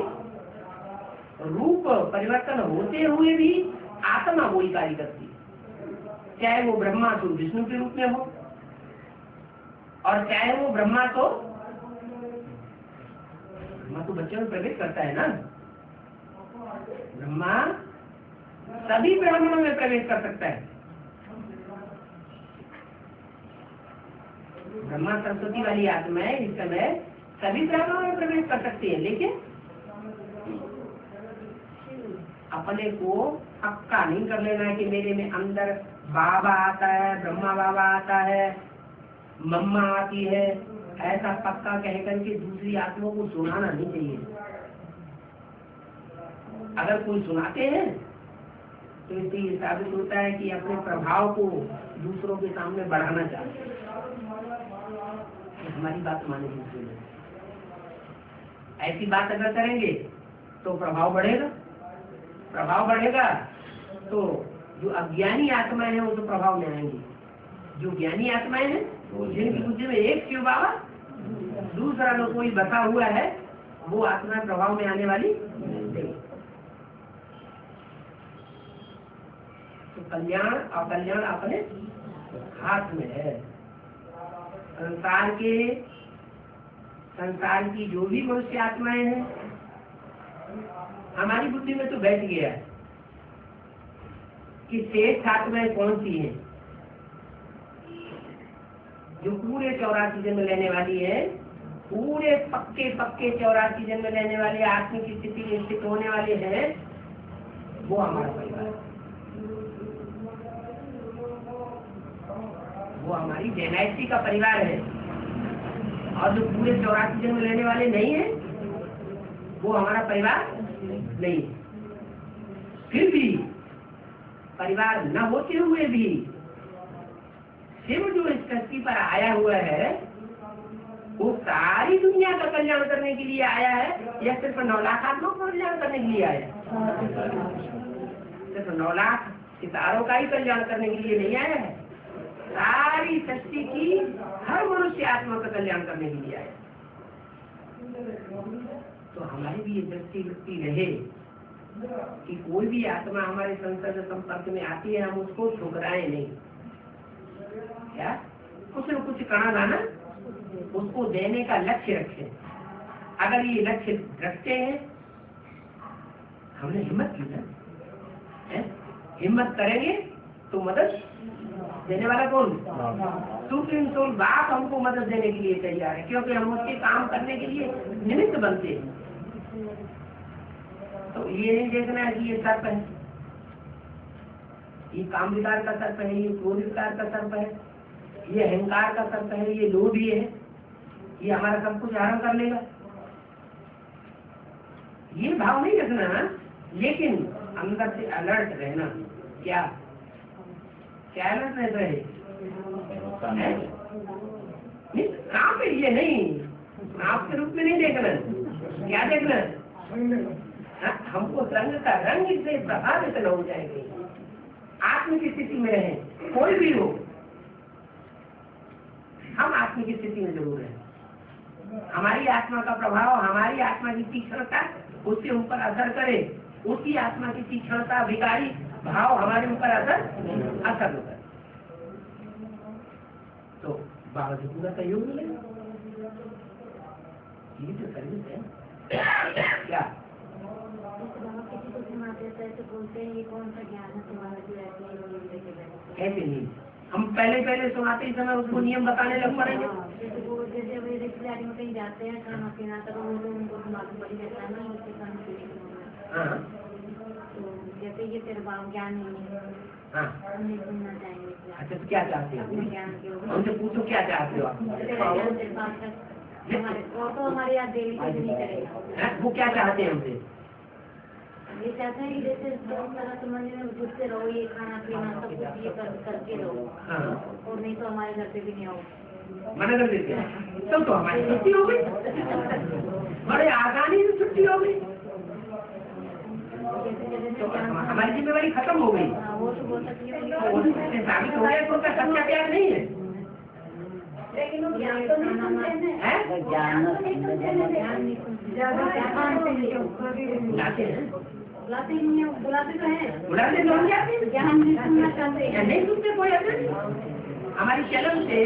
रूप परिवर्तन होते हुए भी आत्मा वही कार्य करती है। चाहे वो ब्रह्मा तो विष्णु के रूप में हो, और चाहे वो ब्रह्मा तो बच्चों में प्रवेश करता है ना। ब्रह्मा सभी ब्राह्मणों में प्रवेश कर सकता है। ब्रह्मा सरस्वती वाली आत्मा है, इस समय सभी ब्राह्मणों में प्रवेश कर सकती है, लेकिन अपने को पक्का नहीं कर लेना है कि मेरे में अंदर बाबा आता है, ब्रह्मा बाबा आता है, मम्मा आती है। ऐसा पक्का कह करके दूसरी आत्माओं को सुनाना नहीं चाहिए। अगर कोई सुनाते हैं तो इससे ये साबित होता है कि अपने प्रभाव को दूसरों के सामने बढ़ाना चाहते हैं। हमारी बात माने दूसरे में, ऐसी बात अगर करेंगे तो प्रभाव बढ़ेगा। प्रभाव बढ़ेगा तो जो अज्ञानी आत्माएं हैं वो तो प्रभाव में आएंगी। जो ज्ञानी आत्माएं हैं जिनकी बुद्धि में एक शिव बाबा, दूसरा जो कोई बसा हुआ है, वो आत्मा प्रभाव में आने वाली नहीं। तो कल्याण और कल्याण अपने हाथ में है। संसार की जो भी मनुष्य आत्माएं हैं, हमारी बुद्धि में तो बैठ गया है कि श्रेष्ठ आत्माएं कौन सी हैं, जो पूरे 84 जन्म लेने वाली है, पूरे पक्के 84 जन्म लेने वाले आत्मिक स्थिति में स्थित होने वाले हैं, वो हमारा परिवार है, वो हमारी डायनेस्टी का परिवार है। और जो पूरे 84 जन्म लेने वाले नहीं है, वो हमारा परिवार नहीं। फिर भी परिवार न होते हुए भी शिव जो इस धरती पर आया हुआ है, वो सारी दुनिया का कल्याण करने के लिए आया है, या सिर्फ 9 लाख आत्माओं का कल्याण करने के लिए आया है? सिर्फ 9 लाख सितारों का ही कल्याण करने के लिए नहीं आया है, सारी सृष्टि की हर मनुष्य आत्मा का कल्याण करने के लिए आया है। तो हमारी भी ये दृष्टि वृत्ति रहे कि कोई भी आत्मा हमारे संसर्ग संपर्क में आती है, हम उसको ठुकराए नहीं। क्या कुछ न कुछ कणा दाना उसको देने का लक्ष्य रखें। अगर ये लक्ष्य रखते हैं, हमने हिम्मत की ना, हिम्मत करेंगे तो मदद देने वाला कौन? सुप्रीम सोल बाप हमको मदद देने के लिए तैयार है, क्योंकि हम उसके काम करने के लिए निमित्त बनते हैं। तो ये नहीं देखना है कि ये सर्प है, ये काम विकार का सर्प है, ये क्रोध विकार का सर्प है, ये अहंकार का सर्प है, ये लोभी है, ये हमारा सब कुछ हरण कर लेगा। ये भाव नहीं रखना, लेकिन अंदर से अलर्ट रहना। क्या क्या अलर्ट रहता है? सांप ये नहीं, सांप के रूप में नहीं देखना। क्या देखना? हमको रंग का रंग से प्रभावित न हो जाएंगे। आत्म की स्थिति में रहे, कोई भी हो, हम आत्म की स्थिति में जरूर रहे। हमारी आत्मा का प्रभाव, हमारी आत्मा की तीक्ष्णता उसके ऊपर असर करे, उसकी आत्मा की तीक्ष्णता विकारी भाव हमारे ऊपर असर न करे, तो बाबा से पूरा सहयोग मिलेगा। ये तो सर्विस है। क्या किसी को सुनाते हैं तो बोलते हैं ये कौन सा ज्ञान है तुम्हारा जो ऐसे ऐसे नहीं, हम पहले सुनाते ही समय उसको नियम बताने लग पड़ेंगे। जैसे वे रिश्तेदारी में कहीं जाते हैं खाना पीना, तो वो उनको मालूम पड़ जाता है ना उसके खाने पीने। तो जैसे ये तेरे बाप ज्ञान नहीं है, हम नहीं सुनना चाहेंगे। अच्छा, तो क्या चाहते हैं? ज्ञान के उनसे पूछो क्या चाहते हो आप? तो हमारे यहाँ देवी कुछ नहीं करेगा। वो क्या चाहते हैं हमसे? ये चाहते हैं कि जैसे समझ में घुसते रहो, ये खाना पीना सब कुछ ये करके रहो, और नहीं तो हमारे घर पे भी नहीं आओ। मना कर देते हैं, तो हमारी छुट्टी हो गई, बड़े आसानी से छुट्टी हो गई, तो हमारी जिम्मेवारी खत्म हो गई। वो तो हो सकती है, साबित हो गया तो उनका सच्चा प्यार नहीं है। लेकिन वो ज्ञान तो नहीं सुनते हैं, ज्ञान नहीं सुनते, बुलाते नहीं है, बुलाते तो हैं, बुलाते तो हम जाते हैं, ज्ञान नहीं सुनना चाहते हैं, नहीं सुनते कोई ऐसे। हमारी चलन से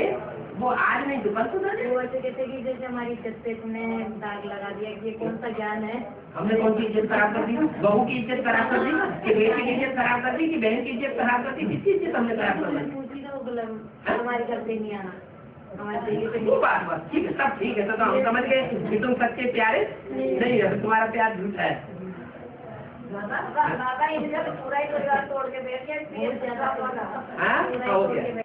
वो आज नहीं दुपहर को जाते। वो ऐसे कहते कि जैसे हमारी इज्जत पे तुमने दाग लगा दिया कि ये कौन सा ज्ञान है। हमने कौन सी इज्जत खराब कर दी? बहू की इज्जत खराब कर दी कि बेटी की इज्जत खराब कर दी कि बहन की इज्जत खराब कर दी? किसकी इज्जत हमने खराब कर दी? पूछी तो हमारे घर से नहीं आना, हमारे वो बात बस ठीक है, सब ठीक है, तो हम समझ गए कि तुम सच्चे प्यारे नहीं है, तुम्हारा प्यार झूठा है। बाबा इधर पूरा ही परिवार तोड़ के बैठ गया, हो गया।